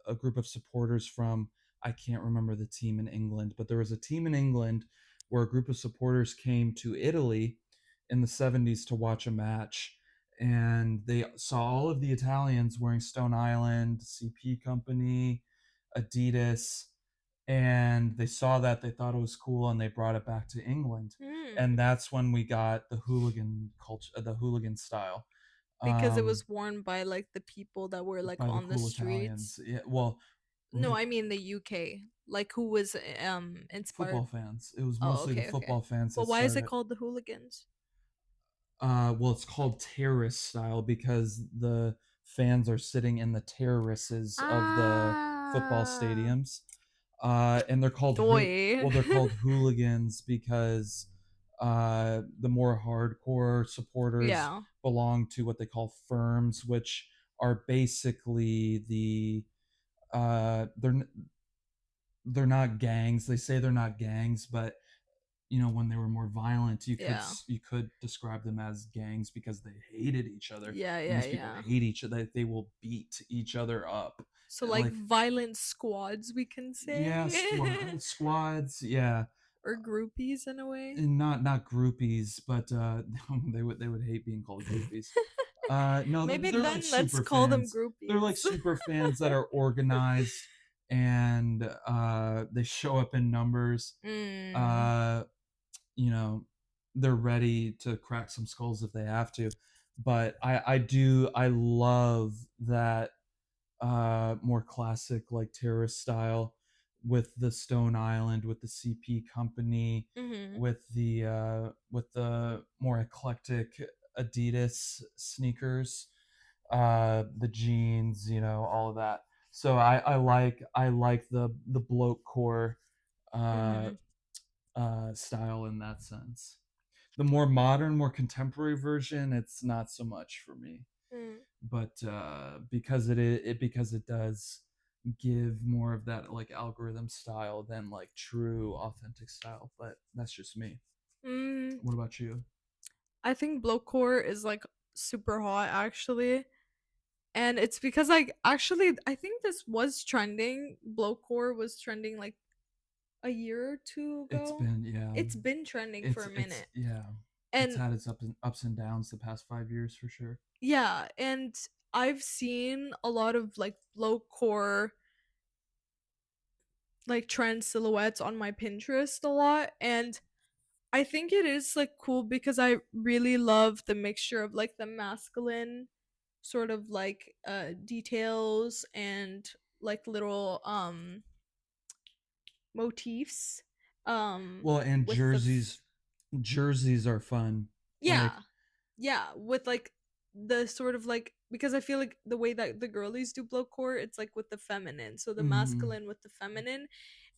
Speaker 1: a group of supporters from, I can't remember the team in England, but there was a team in England where a group of supporters came to Italy in the 70s to watch a match, and they saw all of the Italians wearing Stone Island, CP Company, Adidas, and they saw that, they thought it was cool, and they brought it back to England, and
Speaker 2: Hmm.
Speaker 1: that's when we got the hooligan culture, the hooligan style,
Speaker 2: Because it
Speaker 1: um,
Speaker 2: was worn by like the people that were like
Speaker 1: by the
Speaker 2: on the
Speaker 1: cool
Speaker 2: streets.
Speaker 1: Italians. Yeah, well,
Speaker 2: No, I mean the UK. Like who was
Speaker 1: football
Speaker 2: inspired?
Speaker 1: fans. It was
Speaker 2: Oh,
Speaker 1: mostly the
Speaker 2: okay, okay.
Speaker 1: football fans that
Speaker 2: But why is it
Speaker 1: started.
Speaker 2: called the hooligans?
Speaker 1: Well, it's called terrace style because the fans are sitting in the terraces of the football
Speaker 2: Ah,
Speaker 1: stadiums, and they're called
Speaker 2: doy.
Speaker 1: well, they're called hooligans because the more hardcore supporters
Speaker 2: Yeah,
Speaker 1: belong to what they call firms, which are basically the uh, they're they're not gangs. They say they're not gangs, but when they were more violent,
Speaker 2: yeah,
Speaker 1: you could describe them as gangs because they hated each other,
Speaker 2: yeah,
Speaker 1: and
Speaker 2: yeah,
Speaker 1: these people
Speaker 2: yeah.
Speaker 1: hate each other. They will beat each other up.
Speaker 2: So like
Speaker 1: Like,
Speaker 2: violent squads, we can
Speaker 1: yeah,
Speaker 2: say,
Speaker 1: squads, yeah,
Speaker 2: or groupies in a way.
Speaker 1: and not groupies, but they would hate being called groupies. No,
Speaker 2: Maybe
Speaker 1: they're like
Speaker 2: then let's
Speaker 1: super
Speaker 2: call them
Speaker 1: fans. They're
Speaker 2: groupies.
Speaker 1: like super fans that are organized, and they show up in numbers.
Speaker 2: Mm,
Speaker 1: uh you know they're ready to crack some skulls if they have to, but I love that more classic, like terrorist style, with the Stone Island, with the CP Company,
Speaker 2: mm-hmm,
Speaker 1: with the more eclectic Adidas sneakers, the jeans, all of that. So I like the bloke core uh
Speaker 2: mm-hmm.
Speaker 1: style in that sense. The more modern, more contemporary version, it's not so much for me.
Speaker 2: Mm.
Speaker 1: But because it does give more of that like algorithm style than like true authentic style. But that's just me.
Speaker 2: Mm,
Speaker 1: What about you?
Speaker 2: I think blowcore is like super hot actually. And it's because like actually I think this was trending. Blowcore was trending like a year or two
Speaker 1: It's
Speaker 2: ago.
Speaker 1: been, yeah,
Speaker 2: It's been trending for a
Speaker 1: it's
Speaker 2: minute.
Speaker 1: yeah, it's
Speaker 2: And
Speaker 1: had its ups and downs the past 5 years for sure.
Speaker 2: yeah, and I've seen a lot of like blowcore like trend silhouettes on my Pinterest a lot, and I think it is like cool because I really love the mixture of like the masculine sort of like details and like little motifs
Speaker 1: Well, and
Speaker 2: with the
Speaker 1: jerseys are fun. Like,
Speaker 2: yeah, yeah, with like the sort of like because I feel like the way that the girlies do blow core, it's like with the feminine, so the
Speaker 1: mm-hmm,
Speaker 2: masculine with the feminine.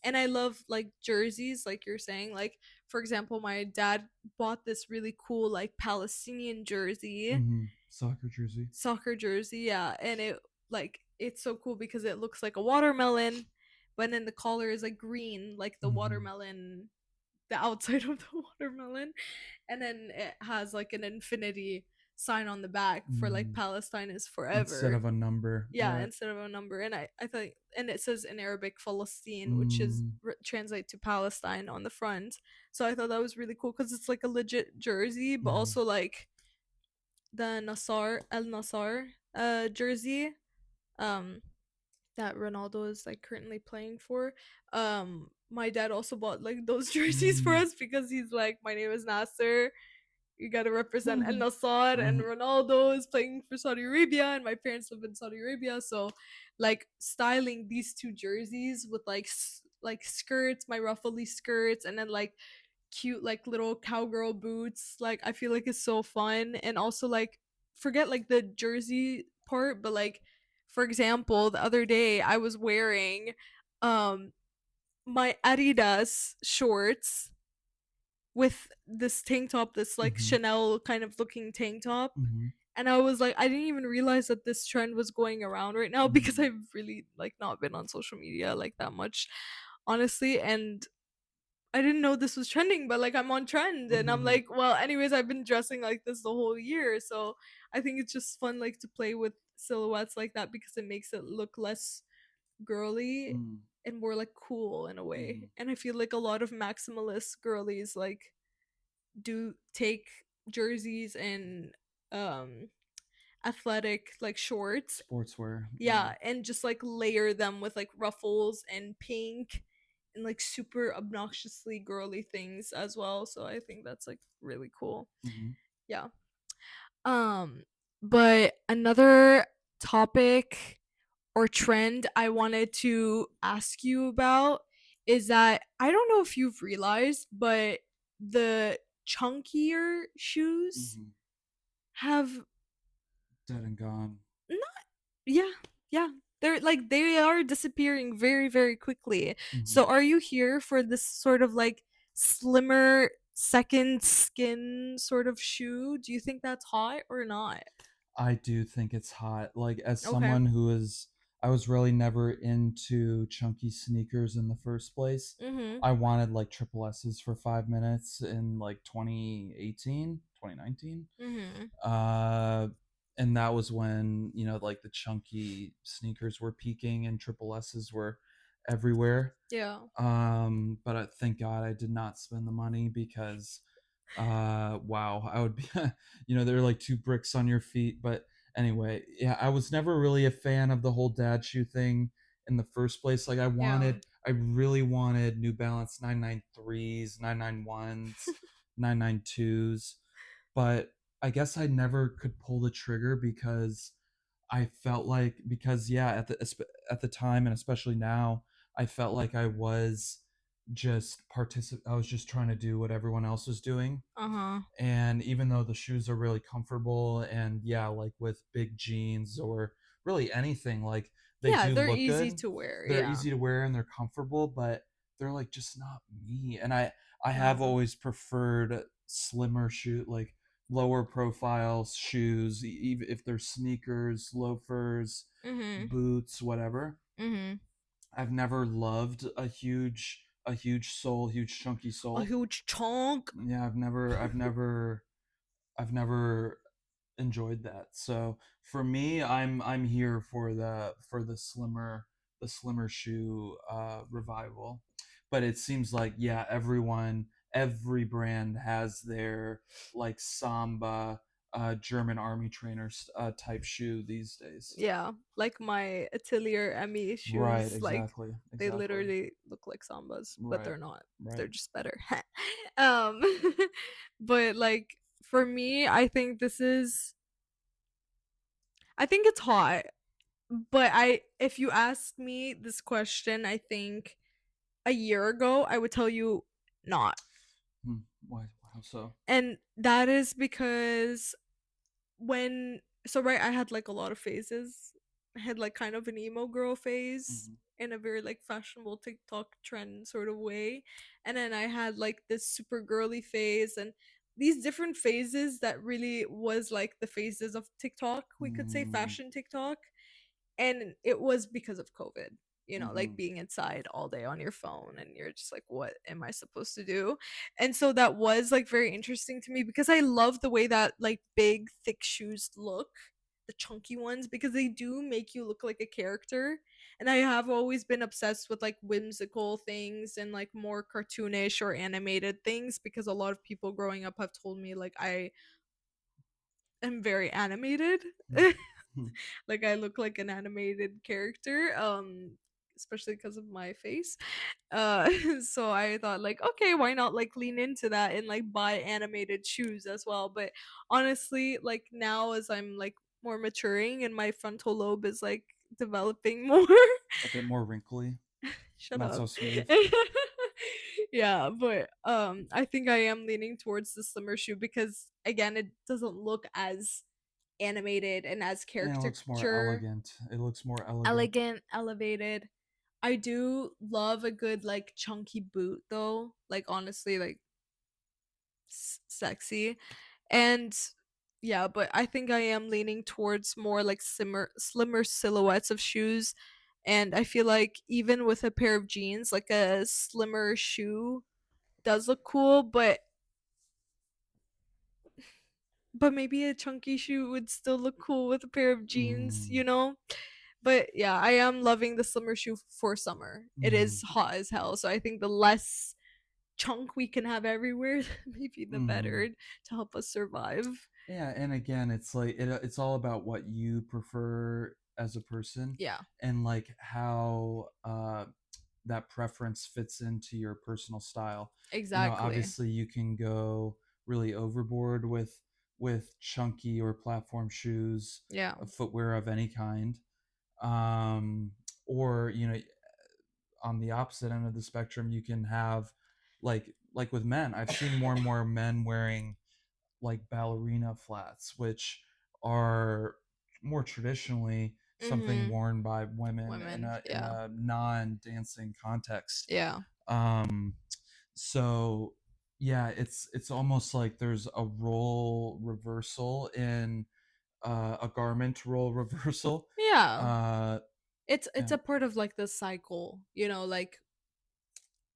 Speaker 2: And I love like jerseys, like you're saying. Like for example, my dad bought this really cool like Palestinian jersey,
Speaker 1: mm-hmm, soccer jersey.
Speaker 2: soccer jersey, yeah, and it like it's so cool because it looks like a watermelon, but then the collar is like green, like the
Speaker 1: Mm-hmm,
Speaker 2: watermelon, the outside of the watermelon, and then it has like an infinity sign on the back for like
Speaker 1: mm-hmm.
Speaker 2: Palestine is
Speaker 1: Instead
Speaker 2: forever.
Speaker 1: of a number,
Speaker 2: Yeah,
Speaker 1: right?
Speaker 2: instead of a number. And I thought, and it says in Arabic Palestine, which is
Speaker 1: Mm,
Speaker 2: translate to Palestine on the front. So I thought that was really cool because it's like a legit jersey, but
Speaker 1: mm-hmm,
Speaker 2: also like the Nasar El Nasar jersey um that Ronaldo is like currently playing for. My dad also bought like those jerseys for
Speaker 1: mm.
Speaker 2: us because he's like, my name is Nasser. You gotta represent Al
Speaker 1: Mhm.
Speaker 2: Nassr, and
Speaker 1: Mhm.
Speaker 2: Ronaldo is playing for Saudi Arabia, and my parents live in Saudi Arabia. So, like styling these two jerseys with like like skirts, my ruffly skirts, and then like cute like little cowgirl boots. Like I feel like it's so fun, and also like forget like the jersey part, but like for example, the other day I was wearing um my Adidas shorts with this tank top, this like
Speaker 1: Mhm.
Speaker 2: Chanel kind of looking tank top.
Speaker 1: Mhm.
Speaker 2: And I was like, I didn't even realize that this trend was going around right now because
Speaker 1: Mm.
Speaker 2: I've really like not been on social media like that much, honestly. And I didn't know this was trending, but like I'm on trend and I'm
Speaker 1: Mhm.
Speaker 2: like, well, anyways, I've been dressing like this the whole year. So I think it's just fun like to play with silhouettes like that because it makes it look less girly
Speaker 1: Mm.
Speaker 2: and more like cool in a way.
Speaker 1: Mhm.
Speaker 2: And I feel like a lot of maximalist girlies like do take jerseys and um athletic like shorts,
Speaker 1: Sportswear. Yeah.
Speaker 2: yeah, and just like layer them with like ruffles and pink and like super obnoxiously girly things as well, so I think that's like really cool.
Speaker 1: Mhm.
Speaker 2: Yeah. um but another topic or trend I wanted to ask you about is that I don't know if you've realized, but the chunkier shoes
Speaker 1: Mhm.
Speaker 2: have
Speaker 1: Dead and gone.
Speaker 2: not, yeah, yeah. They're like they are disappearing very, very quickly. So
Speaker 1: Mhm.
Speaker 2: are you here for this sort of like slimmer second skin sort of shoe? Do you think that's hot or not?
Speaker 1: I do think it's hot. Like as
Speaker 2: Okay.
Speaker 1: someone who is I was really never into chunky sneakers in the first place.
Speaker 2: Mm-hmm.
Speaker 1: I wanted like triple S's for 5 minutes in like 2018, 2019.
Speaker 2: Mm-hmm.
Speaker 1: Uh and that was when, like the chunky sneakers were peaking and triple S's were everywhere.
Speaker 2: Yeah.
Speaker 1: But thank God I did not spend the money because wow, I would be they're like two bricks on your feet. But anyway, yeah, I was never really a fan of the whole dad shoe thing in the first place. Like
Speaker 2: Yeah.
Speaker 1: I really wanted New Balance 993s, 991s, 992s, but I guess I never could pull the trigger because I felt like, because yeah, at the time and especially now, I felt like I was just trying to do what everyone else was doing.
Speaker 2: Uh-huh.
Speaker 1: And even though the shoes are really comfortable, and yeah, like with big jeans or really anything, like they
Speaker 2: Yeah,
Speaker 1: do
Speaker 2: they're
Speaker 1: look
Speaker 2: easy
Speaker 1: good.
Speaker 2: to wear.
Speaker 1: They're
Speaker 2: Yeah.
Speaker 1: easy to wear and they're comfortable, but they're like just not me. And I have
Speaker 2: Yeah.
Speaker 1: always preferred slimmer shoe, like lower profile shoes, even if they're sneakers, loafers,
Speaker 2: Mhm.
Speaker 1: boots, whatever.
Speaker 2: Mhm.
Speaker 1: I've never loved a huge sole, huge chunky
Speaker 2: A
Speaker 1: sole.
Speaker 2: huge chunk.
Speaker 1: Yeah, I've never enjoyed that. So for me, I'm here for the slimmer shoe revival. But it seems like, yeah, every brand has their like Samba German army trainers type shoe these days.
Speaker 2: Yeah, like my Atelier Emmy
Speaker 1: Right,
Speaker 2: shoes, like
Speaker 1: exactly,
Speaker 2: they
Speaker 1: exactly.
Speaker 2: literally look like Sambas, but
Speaker 1: Right,
Speaker 2: they're not.
Speaker 1: right.
Speaker 2: They're just better. um but like for me, I think it's hot. But I if you ask me this question, I think a year ago I would tell you not.
Speaker 1: Hmm. Why? How so?
Speaker 2: And that is because when so right, I had like a lot of phases. I had like kind of an emo girl phase
Speaker 1: Hmm.
Speaker 2: in a very like fashionable TikTok trend sort of way. And then I had like this super girly phase and these different phases that really was like the phases of TikTok, we could say
Speaker 1: Mm-hmm.
Speaker 2: fashion TikTok. And it was because of COVID,
Speaker 1: Mm-hmm.
Speaker 2: like being inside all day on your phone and you're just like, what am I supposed to do? And so that was like very interesting to me because I love the way that like big thick shoes look, the chunky ones, because they do make you look like a character. And I have always been obsessed with like whimsical things and like more cartoonish or animated things because a lot of people growing up have told me like I am very animated. Like I look like an animated character, especially because of my face. So I thought like, okay, why not like lean into that and like buy animated shoes as well. But honestly, like now as I'm like more maturing and my frontal lobe is like developing more.
Speaker 1: A bit more wrinkly,
Speaker 2: Shut
Speaker 1: not
Speaker 2: up.
Speaker 1: so smooth.
Speaker 2: Yeah, but I think I am leaning towards the slimmer shoe because again it doesn't look as animated and as
Speaker 1: And it looks more
Speaker 2: caricature
Speaker 1: elegant. It looks more elegant.
Speaker 2: elegant, elevated. I do love a good like chunky boot though. Like honestly, like sexy. And yeah, but I think I am leaning towards more like slimmer silhouettes of shoes. And I feel like even with a pair of jeans, like a slimmer shoe does look cool, but maybe a chunky shoe would still look cool with a pair of jeans,
Speaker 1: Mm,
Speaker 2: But yeah, I am loving the summer shoe for summer. It
Speaker 1: mm,
Speaker 2: is hot as hell, so I think the less chunk we can have everywhere, maybe the
Speaker 1: mm.
Speaker 2: better to help us survive.
Speaker 1: Yeah, and again, it's like it's all about what you prefer as a person,
Speaker 2: Yeah,
Speaker 1: and like how that preference fits into your personal style.
Speaker 2: exactly.
Speaker 1: Obviously you can go really overboard with chunky or platform shoes,
Speaker 2: Yeah.
Speaker 1: footwear of any kind, um, or on the opposite end of the spectrum, you can have like with men. I've seen more and more men wearing like ballerina flats, which are more traditionally something
Speaker 2: Mhm.
Speaker 1: worn by women in
Speaker 2: Women. Yeah.
Speaker 1: a non-dancing context.
Speaker 2: Yeah.
Speaker 1: Um, so yeah, it's almost like there's a role reversal in a garment role reversal.
Speaker 2: Yeah.
Speaker 1: Uh,
Speaker 2: It's
Speaker 1: yeah.
Speaker 2: a part of like the cycle, like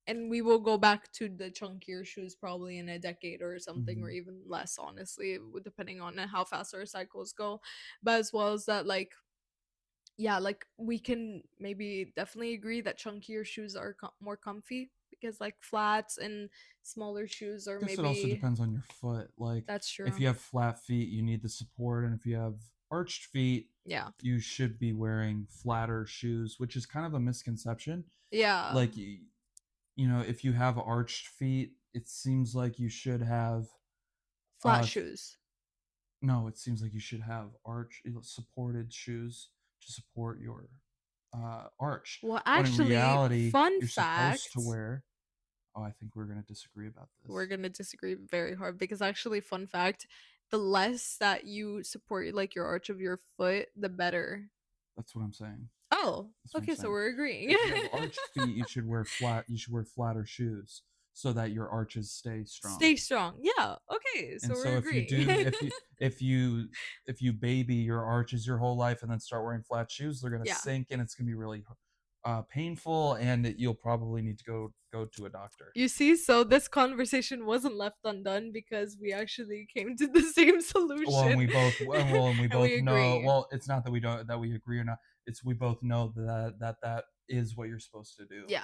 Speaker 2: and we will go back to the chunkier shoes probably in a decade or something or
Speaker 1: Mhm.
Speaker 2: even less honestly depending on how fast our cycles go, but as well as that like yeah, like we can maybe definitely agree that chunkier shoes are more comfy because like flats and smaller shoes are
Speaker 1: Guess it also
Speaker 2: maybe
Speaker 1: depends on your foot. Like
Speaker 2: that's
Speaker 1: if
Speaker 2: true.
Speaker 1: you have flat feet, you need the support, and if you have arched feet,
Speaker 2: Yeah.
Speaker 1: you should be wearing flatter shoes, which is kind of a misconception.
Speaker 2: Yeah.
Speaker 1: Like if you have arched feet, it seems like you should have
Speaker 2: Flat
Speaker 1: th-
Speaker 2: shoes.
Speaker 1: no, it seems like you should have supported shoes to support your arch.
Speaker 2: Well,
Speaker 1: When in
Speaker 2: actually,
Speaker 1: reality,
Speaker 2: fun
Speaker 1: you're supposed to
Speaker 2: fact,
Speaker 1: wear. Oh, I think we're gonna disagree about
Speaker 2: we're
Speaker 1: this.
Speaker 2: gonna disagree very hard because actually, fun fact, the less that you support like your arch of your foot, the better.
Speaker 1: That's what I'm saying.
Speaker 2: Oh,
Speaker 1: That's what I'm
Speaker 2: okay, so
Speaker 1: saying.
Speaker 2: we're agreeing.
Speaker 1: If you have arched feet, you should wear flatter shoes so that your arches stay strong.
Speaker 2: Stay strong. Yeah. Okay. So
Speaker 1: And
Speaker 2: we're
Speaker 1: so if you
Speaker 2: agreeing.
Speaker 1: do, if you baby your arches your whole life and then start wearing flat shoes, they're gonna
Speaker 2: Yeah.
Speaker 1: sink and it's gonna be really painful, and you'll probably need to go to a doctor.
Speaker 2: You see, so this conversation wasn't left undone because we actually came to the same solution.
Speaker 1: Well, and we both
Speaker 2: And we
Speaker 1: know.
Speaker 2: agree.
Speaker 1: Well, it's not that we agree or not. It's we both know that is what you're supposed to do.
Speaker 2: Yeah.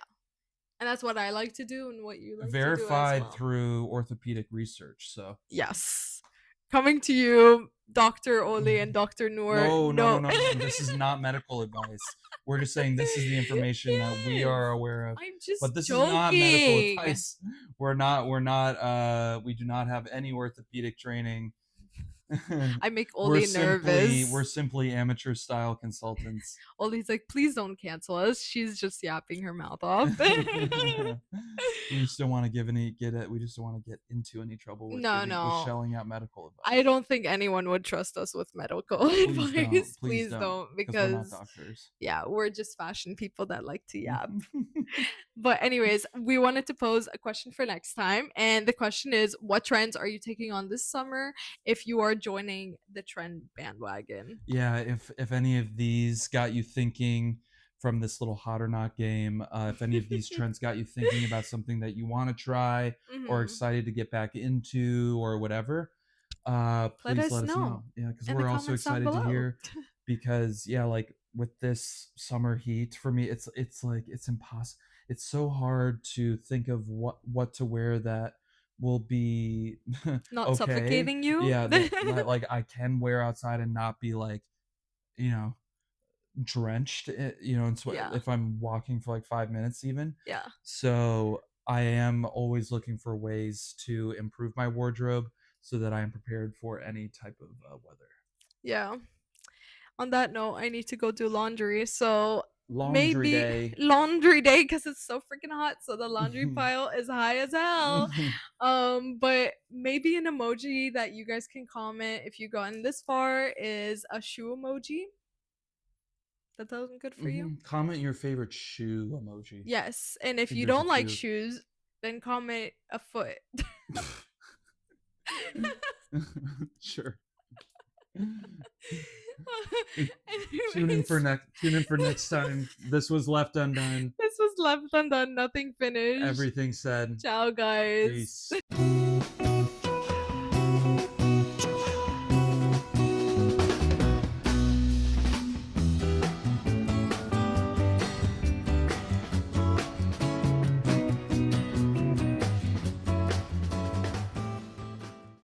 Speaker 2: And that's what I like to do and what you like to do
Speaker 1: Verified
Speaker 2: as well.
Speaker 1: through orthopedic research. So
Speaker 2: yes. Coming to you, Dr. Ole and Dr. Noor.
Speaker 1: No. This is not medical advice. We're just saying this is the information that we are aware of.
Speaker 2: I'm just
Speaker 1: But this
Speaker 2: joking.
Speaker 1: is not medical advice. We're not we do not have any orthopedic training.
Speaker 2: I make Ole nervous.
Speaker 1: We're simply amateur style consultants.
Speaker 2: Ole's like, please don't cancel us. She's just yapping her mouth off.
Speaker 1: We just don't want to we just don't want to get into any trouble with, with shelling out medical advice.
Speaker 2: I don't think anyone would trust us with medical advice.
Speaker 1: Please don't, because we're not doctors.
Speaker 2: Yeah, we're just fashion people that like to yap. But anyways, we wanted to pose a question for next time, and the question is, what trends are you taking on this summer if you are joining the trend bandwagon?
Speaker 1: Yeah, if any of these got you thinking from this little hot or not game, if any of these trends got you thinking about something that you want to try or excited to get back into or whatever, please let us know. Yeah, because we're also excited to hear, because yeah, like with this summer heat, for me it's like it's impossible. It's so hard to think of what to wear that will be
Speaker 2: not suffocating you.
Speaker 1: Yeah, that like I can wear outside and not be like, drenched, in sweat if I'm walking for like 5 minutes even.
Speaker 2: Yeah.
Speaker 1: So I am always looking for ways to improve my wardrobe so that I am prepared for any type of weather.
Speaker 2: Yeah. On that note, I need to go do laundry. So
Speaker 1: laundry
Speaker 2: day because it's so freaking hot. So the laundry pile is high as hell. But maybe an emoji that you guys can comment if you've gotten this far is a shoe emoji. That sounds good for you.
Speaker 1: Comment your favorite shoe emoji.
Speaker 2: Yes, and if you don't like shoes, then comment a foot.
Speaker 1: Sure. Tune in for next time. This was Left Undone.
Speaker 2: This was Left Undone. Nothing finished.
Speaker 1: Everything said.
Speaker 2: Ciao, guys.
Speaker 1: Peace.